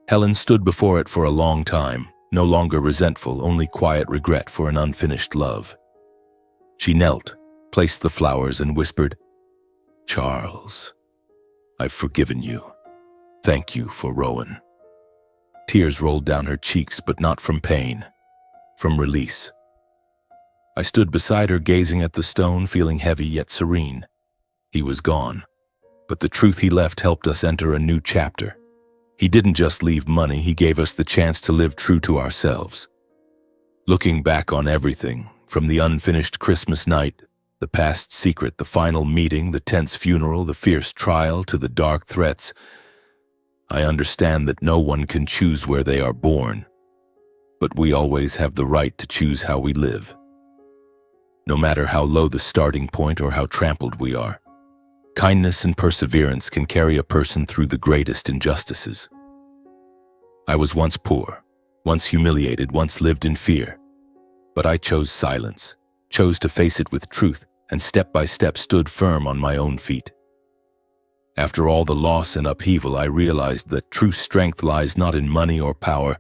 Helen stood before it for a long time, no longer resentful, only quiet regret for an unfinished love. She knelt, placed the flowers, and whispered, "Charles, I've forgiven you. Thank you for Rowan." Tears rolled down her cheeks, but not from pain, from release. I stood beside her, gazing at the stone, feeling heavy yet serene. He was gone, but the truth he left helped us enter a new chapter. He didn't just leave money, he gave us the chance to live true to ourselves. Looking back on everything, from the unfinished Christmas night, the past secret, the final meeting, the tense funeral, the fierce trial, to the dark threats, I understand that no one can choose where they are born, but we always have the right to choose how we live. No matter how low the starting point or how trampled we are, kindness and perseverance can carry a person through the greatest injustices. I was once poor, once humiliated, once lived in fear. But I chose silence, chose to face it with truth, and step by step stood firm on my own feet. After all the loss and upheaval, I realized that true strength lies not in money or power,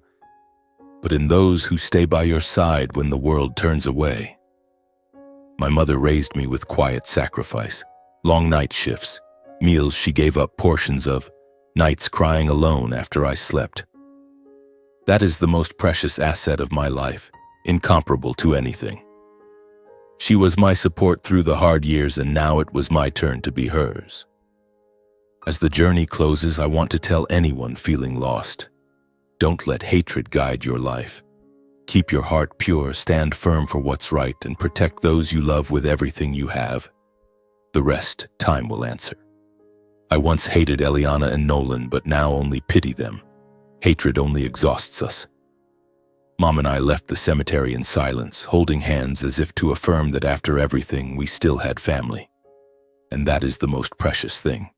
but in those who stay by your side when the world turns away. My mother raised me with quiet sacrifice. Long night shifts, meals she gave up portions of, nights crying alone after I slept. That is the most precious asset of my life, incomparable to anything. She was my support through the hard years, and now it was my turn to be hers. As the journey closes, I want to tell anyone feeling lost, don't let hatred guide your life. Keep your heart pure, stand firm for what's right, and protect those you love with everything you have. The rest, time will answer. I once hated Eliana and Nolan, but now only pity them. Hatred only exhausts us. Mom and I left the cemetery in silence, holding hands as if to affirm that after everything, we still had family. And that is the most precious thing.